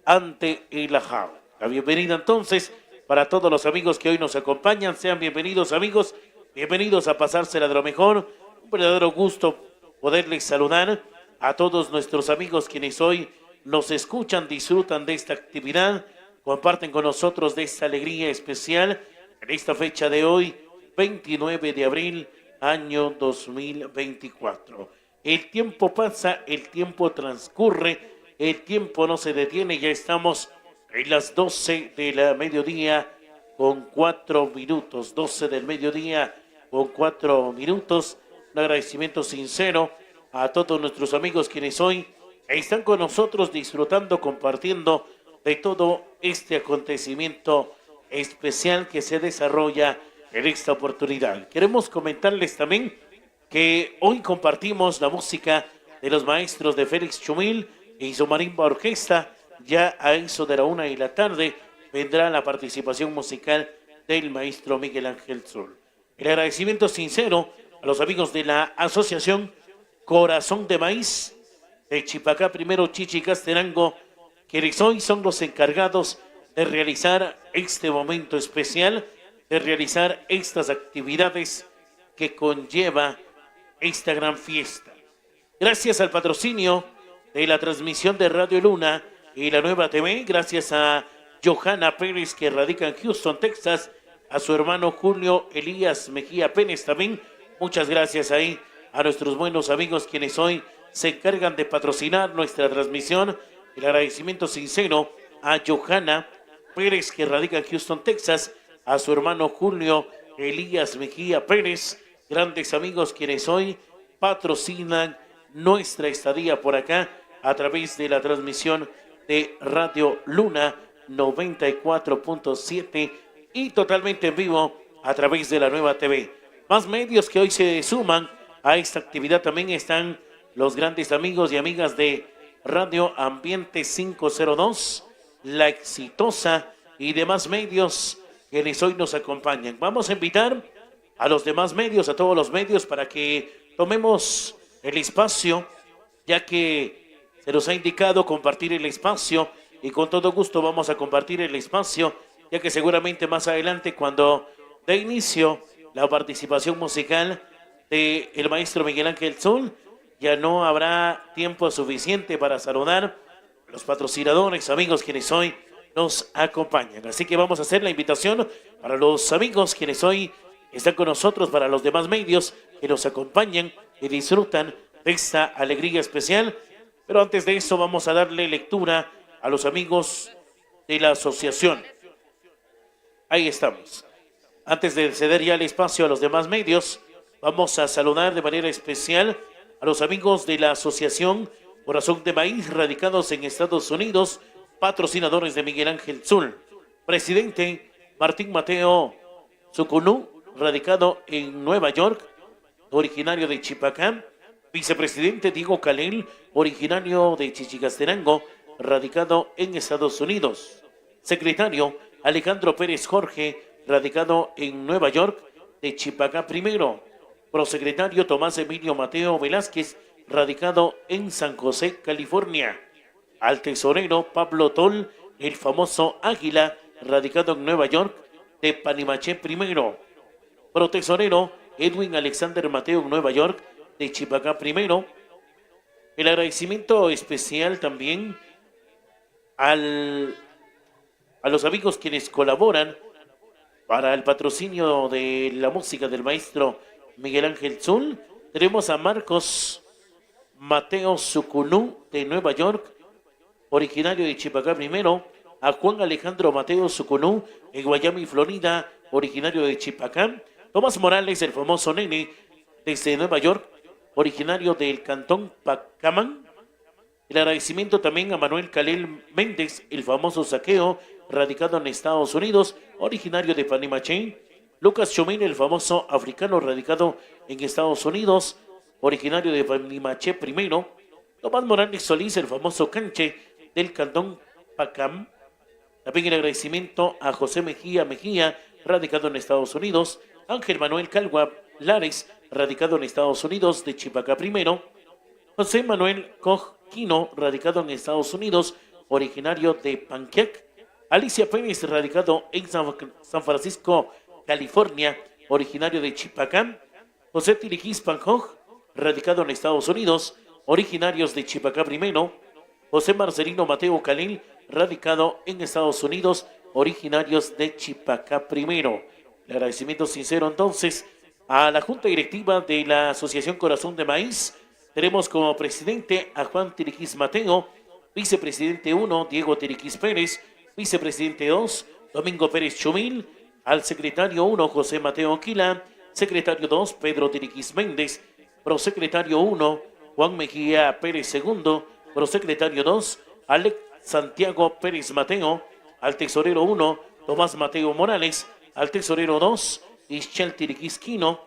ante el JAU. La bienvenida entonces para todos los amigos que hoy nos acompañan. Sean bienvenidos, amigos, bienvenidos a pasársela de lo mejor. verdadero gusto poderles saludar a todos nuestros amigos quienes hoy nos escuchan, disfrutan de esta actividad, comparten con nosotros de esta alegría especial en esta fecha de hoy, 29 de abril, año 2024. El tiempo pasa, el tiempo transcurre, el tiempo no se detiene, ya estamos en las 12 de la mediodía con 4 minutos, 12 del mediodía con 4 minutos. Un agradecimiento sincero a todos nuestros amigos quienes hoy están con nosotros disfrutando, compartiendo de todo este acontecimiento especial que se desarrolla en esta oportunidad. Queremos comentarles también que hoy compartimos la música de los maestros de Félix Chumil y su marimba orquesta. Ya a eso de la 1:00 p.m. vendrá la participación musical del maestro Miguel Ángel Sol. El agradecimiento sincero a los amigos de la asociación Corazón de Maíz de Chipacá Primero, Chichicastenango, quienes hoy son los encargados de realizar este momento especial, de realizar estas actividades que conlleva esta gran fiesta. Gracias al patrocinio de la transmisión de Radio Luna y la Nueva TV, gracias a Johanna Pérez, que radica en Houston, Texas, a su hermano Julio Elías Mejía Pérez también. Muchas gracias ahí a nuestros buenos amigos quienes hoy se encargan de patrocinar nuestra transmisión. El agradecimiento sincero a Johanna Pérez, que radica en Houston, Texas, a su hermano Julio Elías Mejía Pérez, grandes amigos quienes hoy patrocinan nuestra estadía por acá a través de la transmisión de Radio Luna 94.7 y totalmente en vivo a través de la Nueva TV. Más medios que hoy se suman a esta actividad también están los grandes amigos y amigas de Radio Ambiente 502, La Exitosa y demás medios quienes hoy nos acompañan. Vamos a invitar a los demás medios, a todos los medios, para que tomemos el espacio, ya que se nos ha indicado compartir el espacio y con todo gusto vamos a compartir el espacio, ya que seguramente más adelante, cuando dé inicio la participación musical del maestro Miguel Ángel Sol, ya no habrá tiempo suficiente para saludar a los patrocinadores, amigos quienes hoy nos acompañan. Así que vamos a hacer la invitación para los amigos quienes hoy están con nosotros, para los demás medios que nos acompañan y disfrutan de esta alegría especial. Pero antes de eso vamos a darle lectura a los amigos de la asociación. Ahí estamos. Antes de ceder ya el espacio a los demás medios, vamos a saludar de manera especial a los amigos de la asociación Corazón de Maíz, radicados en Estados Unidos, patrocinadores de Miguel Ángel Sol. Presidente Martín Mateo Sucunú, radicado en Nueva York, originario de Chipacá. Vicepresidente Diego Calel, originario de Chichicastenango, radicado en Estados Unidos. Secretario Alejandro Pérez Jorge, radicado en Nueva York, de Chipacá Primero. Prosecretario Tomás Emilio Mateo Velázquez, radicado en San José, California. Al tesorero Pablo Tol, el famoso Águila, radicado en Nueva York, de Panimaché Primero. Protesorero Edwin Alexander Mateo en Nueva York, de Chipacá Primero. El agradecimiento especial también a los amigos quienes colaboran para el patrocinio de la música del maestro Miguel Ángel Sol. Tenemos a Marcos Mateo Sucunú de Nueva York, originario de Chipacá Primero. A Juan Alejandro Mateo Sucunú en Miami, Florida, originario de Chipacá. Tomás Morales, el famoso Nene, desde Nueva York, originario del Cantón Pacamán. El agradecimiento también a Manuel Calel Méndez, el famoso Saqueo, radicado en Estados Unidos, originario de Panimaché. Lucas Chomín, el famoso africano, radicado en Estados Unidos, originario de Panimaché Primero. Tomás Morales Solís, el famoso Canche, del Cantón Pacam. También el agradecimiento a José Mejía, radicado en Estados Unidos. Ángel Manuel Calgua Lares, radicado en Estados Unidos, de Chipacá Primero. José Manuel Cojquino, radicado en Estados Unidos, originario de Panquiac. Alicia Pérez, radicado en San Francisco, California, originario de Chipacá. José Tiriquís Panjoj, radicado en Estados Unidos, originarios de Chipacá primero. José Marcelino Mateo Calil, radicado en Estados Unidos, originarios de Chipacá primero. El agradecimiento sincero entonces a la Junta Directiva de la Asociación Corazón de Maíz. Tenemos como presidente a Juan Tiriquís Mateo, vicepresidente 1, Diego Tiriquís Pérez, vicepresidente 2, Domingo Pérez Chumil, al secretario 1, José Mateo Quila, secretario 2, Pedro Tiriquís Méndez, prosecretario 1, Juan Mejía Pérez segundo, prosecretario 2, Alex Santiago Pérez Mateo, al tesorero 1, Tomás Mateo Morales, al tesorero 2, Ischel Tiriquís Quino.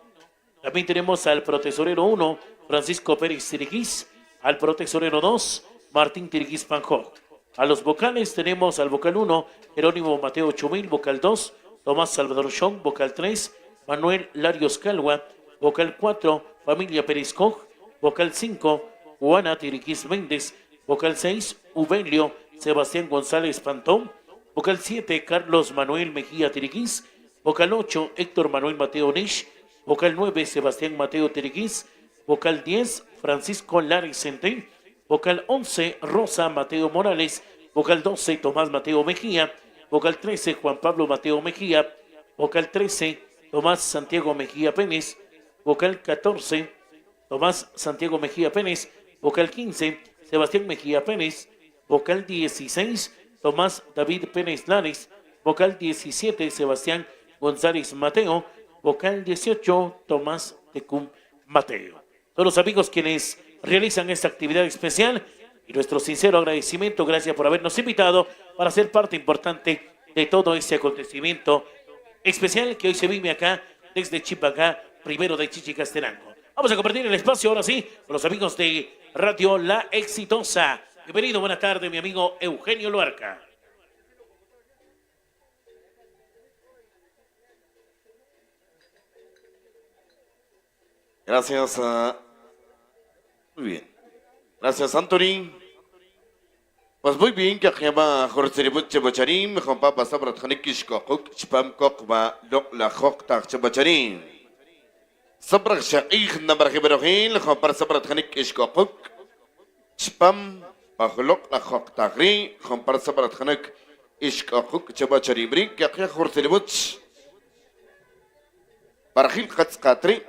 También tenemos al protesorero 1, Francisco Pérez Tiriquís, al protesorero 2, Martín Tiriquís Panjot. A los vocales tenemos al vocal 1, Jerónimo Mateo Chumil, vocal 2, Tomás Salvador Chong, vocal 3, Manuel Larios Calwa, vocal 4, Familia Pérez Koch, vocal 5, Juana Tiriquís Méndez, vocal 6, Ubenlio Sebastián González Pantón, vocal 7, Carlos Manuel Mejía Tiriquís, vocal 8, Héctor Manuel Mateo Nish, vocal 9, Sebastián Mateo Tiriquís, vocal 10, Francisco Lares Centén, vocal 11, Rosa Mateo Morales, vocal 12, Tomás Mateo Mejía, vocal 13, Juan Pablo Mateo Mejía, vocal 13, Tomás Santiago Mejía Pérez, vocal 14, Tomás Santiago Mejía Pérez, vocal 15, Sebastián Mejía Pérez, vocal 16, Tomás David Pérez Lares, vocal 17, Sebastián González Mateo, vocal 18, Tomás Tecum Mateo. Todos los amigos quienes realizan esta actividad especial y nuestro sincero agradecimiento, gracias por habernos invitado para ser parte importante de todo este acontecimiento especial que hoy se vive acá desde Chipacá, primero de Chichicastenango. Vamos a compartir el espacio ahora sí con los amigos de Radio La Exitosa. Bienvenido, buena tarde, mi amigo Eugenio Luarca. Gracias, muy bien. Gracias, Anthony. Pues muy bien, que llama Jorge Chabacharim, con Papa Sabra Tanikish Kokuk, Chipam Kokba, la Hokta Chabacharim. Sabra Shaikh Nabrahiberogin, con Papa Sabra Tanikish Kokuk, Chipam, Bahlok la Hokta Gri, con Papa Sabra Tanik Ishkokuk Chabacharim, que Jorge Buch Barhil Katskatri.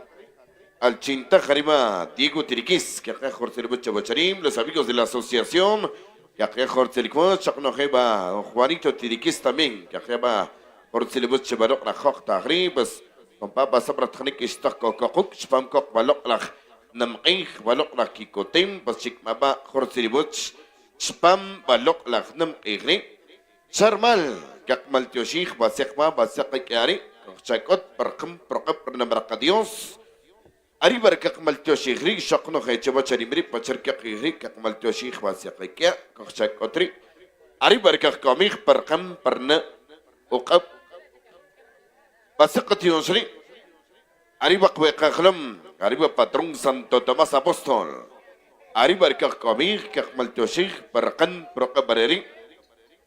Al Chinta Jarima Diego Tiriquís, que acá Jorge Chabacharim, los amigos de la asociación, que acá Jorge Tiriquís, Chacnojeba, Juanito Tiriquís también, que acá va Jorge Chabarok, la Jokta Gribas, con Papa Sabratnik, Istako Kokuk, Spamkok, Balok, la Namqih, Balok, la Kikotim, Pasikmaba, Jorge Spam, Balok, la Namqih, Charmal, Kakmal Tioshich, Basekma, Basekari, Chakot, Parkam, Prokap, Namrakadios. Arriba kakmal tioshigri shakno hecha charimri pachar kakigri kakmal tioshig basiakia kakchak otri arriba kakkamig parkam parna uqab basiqati yonsri arriba kaklam arriba patron Santo Tomás Apóstol arriba kakkamig kakmal tioshig parkan prokabareri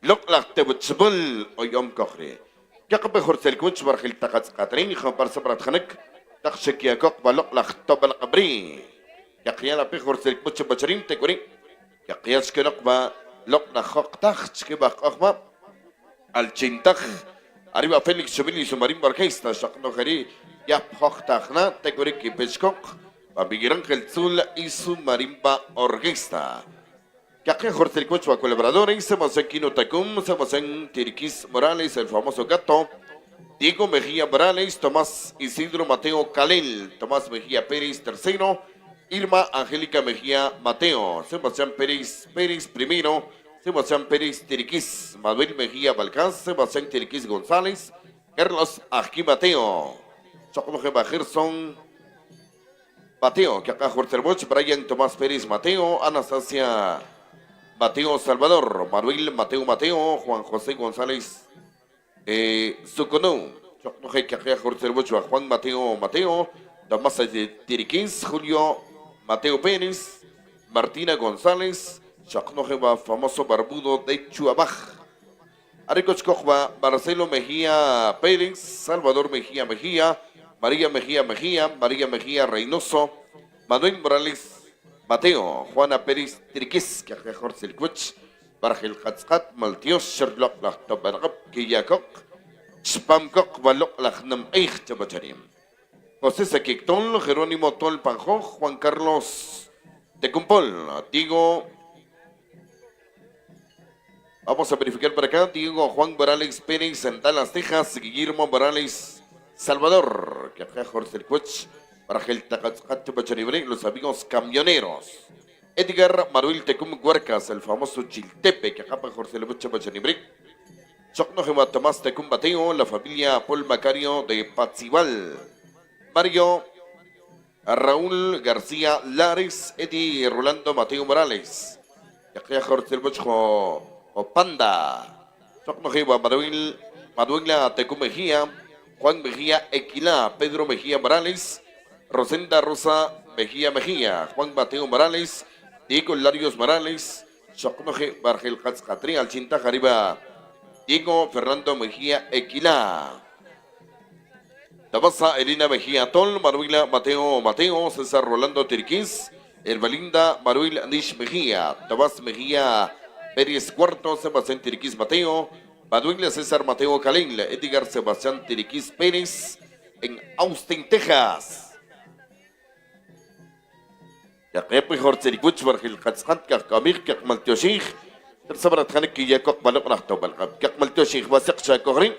loklak tebutsbul oyom kakri kakbe hortel kunch barkhil taqat qatrin khambar sabrat khanak تخشك كوك بالق لخطب القبري يقيا بيخور سلك متش بشرين تكوري يقيا سكنق با لق نخق تخشك بقخما الجنتخ arriba Félix Chumili Sumarín Barquesta شقنو خري يا بخخ تخنا تكوري كي بيشكوك Miguel Ángel Zul y su marimba orquesta. Que aquí Jorge Cocho a colaboradores, estamos en Quino Tacum, estamos en Tiriquís Morales, el famoso gato, Diego Mejía Morales, Tomás Isidro Mateo Calel, Tomás Mejía Pérez tercero, Irma Angélica Mejía Mateo, Sebastián Pérez primero, Sebastián Pérez Tiriquís, Manuel Mejía Balcán, Sebastián Tiriquís González, Carlos Ají Mateo, Chocomo Gerson Mateo, que acá Jorge Boch, Brian Tomás Pérez Mateo, Anastasia Mateo Salvador, Manuel Mateo, Juan José González Suconó, que acá Jorge Boch, Juan Mateo, Tomás Tiriquís, Julio Mateo Pérez, Martina González, Chacnojeba, famoso barbudo de Chuabaj, Aricochcoba, Marcelo Mejía Pérez, Salvador Mejía, María Mejía Reynoso, Manuel Morales Mateo, Juana Pérez Tiriquis, que es Jorge Silcuch, Bargel Katzkat, Maltios, Sherlock, la Tobarab, Kiyakok, Spamkok, Balok, la Hnam Eich, Chabacharim. José Saquictol, Jerónimo Tol Panjo, Juan Carlos de Cumpol, Diego. Vamos a verificar por acá, Diego Juan Morales Pérez, en Dallas, Texas, Guillermo Morales Salvador, que es Jorge Silcuch, Bargel Tacatzkat, Chapacharibre, los amigos camioneros. Edgar Manuel Tecum Huarcas, el famoso Chiltepe, que acá Jorge Silcuch, Chapacharibre. Chocno Gema Tomás Tecum Bateo, la familia Paul Macario de Patzibal. Mario Raúl García Lares, Eddie Rolando Mateo Morales. Acá Jorge Silcuch, Panda. Chocno Gema Manuela Tecum Mejía, Juan Mejía Equilá, Pedro Mejía Morales. Rosenda Rosa Mejía, Juan Mateo Morales, Diego Larios Morales, Chocnoje Bargel Katzkatri, Alchinta Jariba, Diego Fernando Mejía Equilá, Tabasa Elena Mejía Tol, Manuela Mateo, César Rolando Tiriquís, Elvalinda Manuel Nish Mejía, Tabas Mejía Pérez Cuarto, Sebastián Tiriquís Mateo, Manuela César Mateo Calín, Edgar Sebastián Tiriquís Pérez, en Austin, Texas. Ya que Jorge Silcuch, Bargel Katzkat, Kamir, Maltioshich, Sabrat Hanek, Yakok Balok Nachtobal, Maltioshich, Basek Shakogrin,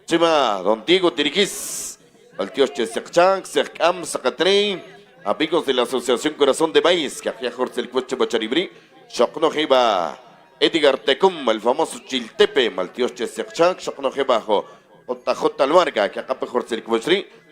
Chima, Don Diego Tiriquís, Maltiosh Sekchak, Sekam, Sakatri, amigos de la Asociación Corazón de Maíz, que aquí Jorge Silcuch, Bacharibri, Shokno Heba, Edgar Tecum, el famoso Chiltepe, Maltiosh Sekchak, Shokno Heba, JJ Alvarga, que acá Jorge Silcuch,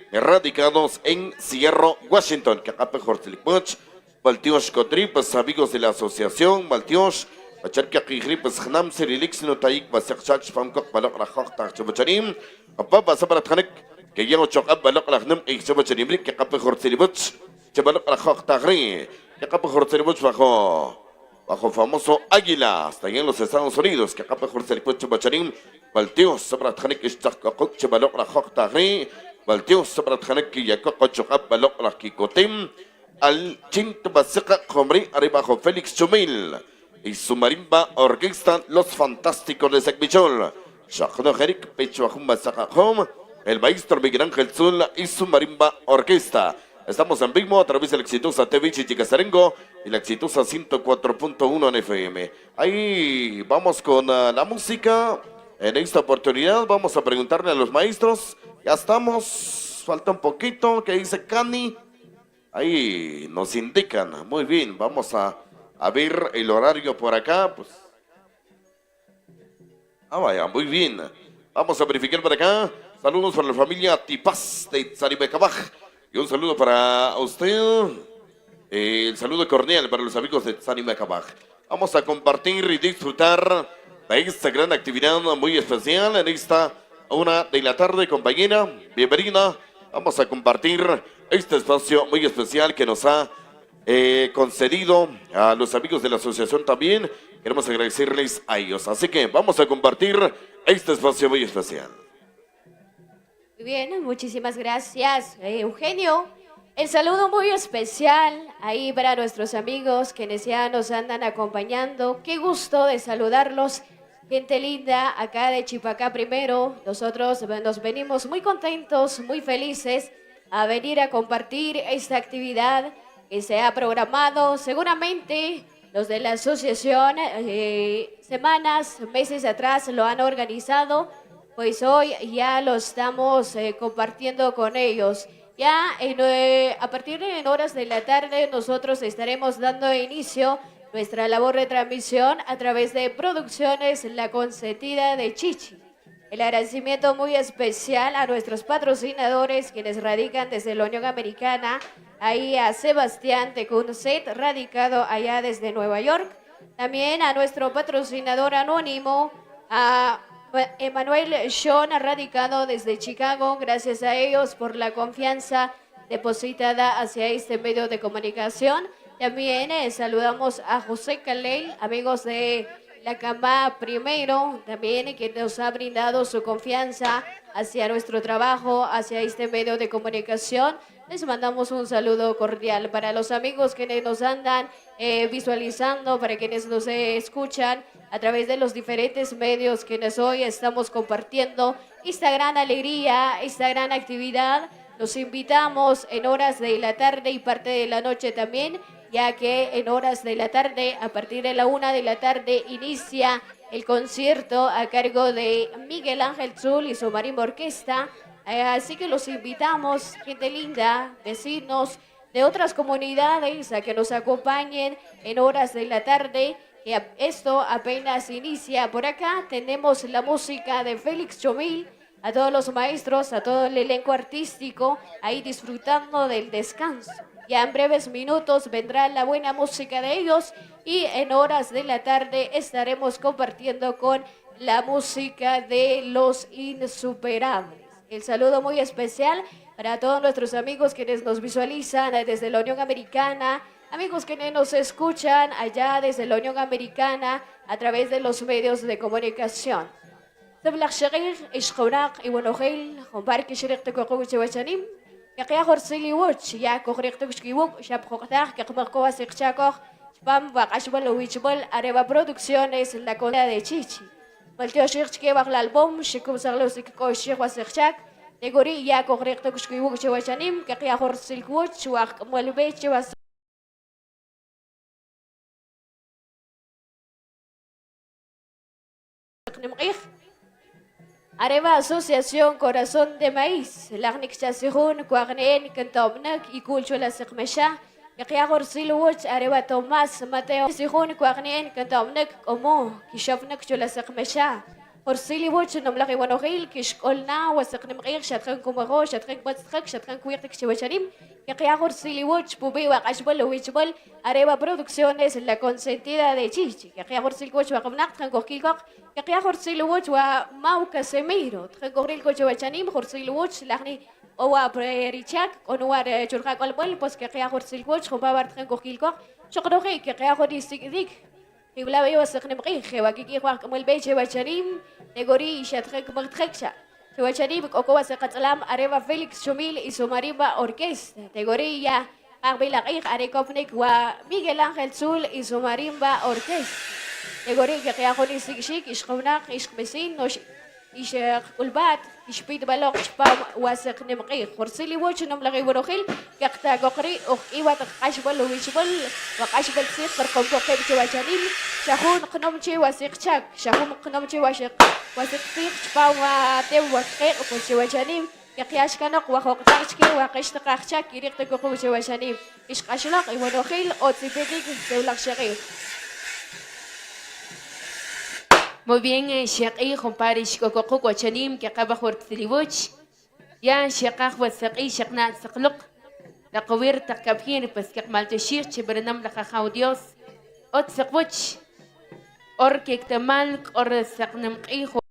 erradicados en Sierra, Washington, que acá Jorge Silcuch, Maltiosh Cotri, pues amigos de la asociación, Maltiosh, Bacharka Kigri, pues Hnam Serilix, Notaik, Basakchak, Spamkok, Balok, Rajok, Tachabacharim, Papa Sabrat Hanek, que ya no chocab, Balok, Rahnam, y Chabacharim, que acá Jorge Silcuch, Chabalok, Rajok, Tagri, que acá Jorge Silcuch bajo famoso Águila, hasta allá en los Estados Unidos, que acá Jorge Silcuch, Chabacharim, Maltiosh, Sabrat Hanek, Istakok, Chabalok, Rajok, Tagri, Maltiosh, Sabrat Hanek, Yakok, Chocab, Balok, Rakikotim, al Chinto Baseca Comri, arriba bajo Félix Chumil y su marimba orquesta Los Fantásticos de Secbichol, Shakno Jerik, Pecho Baseca Home, el maestro Miguel Ángel Zul y su marimba orquesta. Estamos en vivo a través de la exitosa TV Chichicazarengo y la exitosa 104.1 en FM. Ahí vamos con la música. En esta oportunidad vamos a preguntarle a los maestros. Ya estamos, falta un poquito, ¿qué dice Cani? Ahí nos indican, muy bien, vamos a ver el horario por acá, pues. Vaya, muy bien. Vamos a verificar por acá. Saludos para la familia Tipaz de Tzaribecabaj. Y un saludo para usted. El saludo cordial para los amigos de Tzaribecabaj. Vamos a compartir y disfrutar de esta gran actividad muy especial en esta 1 de la tarde, compañera. Bienvenida. Vamos a compartir este espacio muy especial que nos ha concedido a los amigos de la asociación también. Queremos agradecerles a ellos. Así que vamos a compartir este espacio muy especial. Muy bien, muchísimas gracias, Eugenio. El saludo muy especial ahí para nuestros amigos quienes ya nos andan acompañando. Qué gusto de saludarlos. Gente linda, acá de Chipacá primero. Nosotros nos venimos muy contentos, muy felices a venir a compartir esta actividad que se ha programado. Seguramente los de la asociación semanas, meses atrás lo han organizado, pues hoy ya lo estamos compartiendo con ellos. Ya a partir de horas de la tarde nosotros estaremos dando inicio nuestra labor de transmisión a través de Producciones La Consentida de Chichi. El agradecimiento muy especial a nuestros patrocinadores quienes radican desde la Unión Americana, ahí a Sebastián Tecunset, radicado allá desde Nueva York. También a nuestro patrocinador anónimo, a Emanuel Sean, radicado desde Chicago. Gracias a ellos por la confianza depositada hacia este medio de comunicación. También saludamos a José Calel, amigos de La Cama Primero, también que nos ha brindado su confianza hacia nuestro trabajo, hacia este medio de comunicación. Les mandamos un saludo cordial para los amigos que nos andan visualizando, para quienes nos escuchan a través de los diferentes medios quienes hoy estamos compartiendo esta gran alegría, esta gran actividad. Los invitamos en horas de la tarde y parte de la noche también, ya que en horas de la tarde, a partir de la 1 de la tarde, inicia el concierto a cargo de Miguel Ángel Zul y su marimba orquesta. Así que los invitamos, gente linda, vecinos de otras comunidades, a que nos acompañen en horas de la tarde. Que esto apenas inicia. Por acá tenemos la música de Félix Chomil, a todos los maestros, a todo el elenco artístico, ahí disfrutando del descanso. Ya en breves minutos vendrá la buena música de ellos y en horas de la tarde estaremos compartiendo con la música de Los Insuperables. El saludo muy especial para todos nuestros amigos quienes nos visualizan desde la Unión Americana, amigos quienes nos escuchan allá desde la Unión Americana a través de los medios de comunicación. تبلغ شغير إيش خوناق إيوانوخيل خمبارك شريقتك وقوة وشانيم يقيا خرسيلي ووتش يا كوخريقتك شكيوك شاب خوقتاخ كقمقوا سيقشاكوخ شبام وقشبل ويشبل أريبا برودكسيونيس la cola de Chichi مالتيو شيخ شكي وقل الألبوم شكو سغلو سيكو الشيخ وسيقشاك نيقوري يا كوخريقتك شكيوك وشانيم كقيا خرسيل ووتش ومولبيت وس نمقيخ Areva Asociación Corazón de Maíz, Lagnik Chasihun, Cuagnen, Cantomnak y Culcho la Sekmesha, Yakiagor Silwich, Areva Tomás, Mateo, Sihun, Cuagnen, Cantomnak, Omo, Kishofnak Chula Sekmesha, Horsiliwich, Nomlaki Wanohil, Kishkolna, Wasaknimir, Shatran Kumaro, Shatran Batstrak, Shatran Quirtik Chivacharim, Yakiagor Siliwich, Pubiwa, Ashbal, Wichbal, Areva Producciones, La Consentida de Chichi, Yakiagor Silwich, Wagnak, Trancoquilcock, يقيا خرسي لوج وماو كسميرو تخغوريل كوجو وچانيم خرسي لوج لغني او بريريچاك اونوار چورخا قلبل بس يقيا خرسي لوج خو باور تخغوخيل كو شقدوخي يقيا خدي سيديك يبلا بي وسخني مقي خواكي خوا كمل بيچ وچانيم نغوري شاتخك مختخشا وچانيم كوكو وسقطلام اريبا فيليكس شوميل y su marimba orquesta tegoría Arbila Qig Arekopnik wa Miguel Ángel Zul y su marimba orquesta يقولي يا أخوي سيكشيك إيش خوناق إيش خمسين نوش إيش قلبات إيش بيت بلوق إيش بام واسق نمقي خرسيلي وش نملغي وروخيل يقطع ققري أخ إيوة قاش بل ويش بل وقاش بل سيق بركم فوقي بتوا جانيل شاخون قنوم شيء واسق شاك شاخون قنوم شيء واسق سيق بام وتو وقيق وتوا جانيل يقياش كنق وخوق تارشكي وقيش تقاخشاك يريق تقوق وتوا جانيل إيش قاشلاق وروخيل أو تبيتيك تولق شغيل. Muy bien, Shaqi, compadre, Shikoku, Guachanim, que acaba por Tilibuch. Ya, Shaqah, Wasaqi, Shaqna, Saqluq. La cubierta Capir, pues que Malteshir, Chibernam, la Jajao Dios. Ot Saqbuch. Or que Tamal, or Saqnam, Hijo.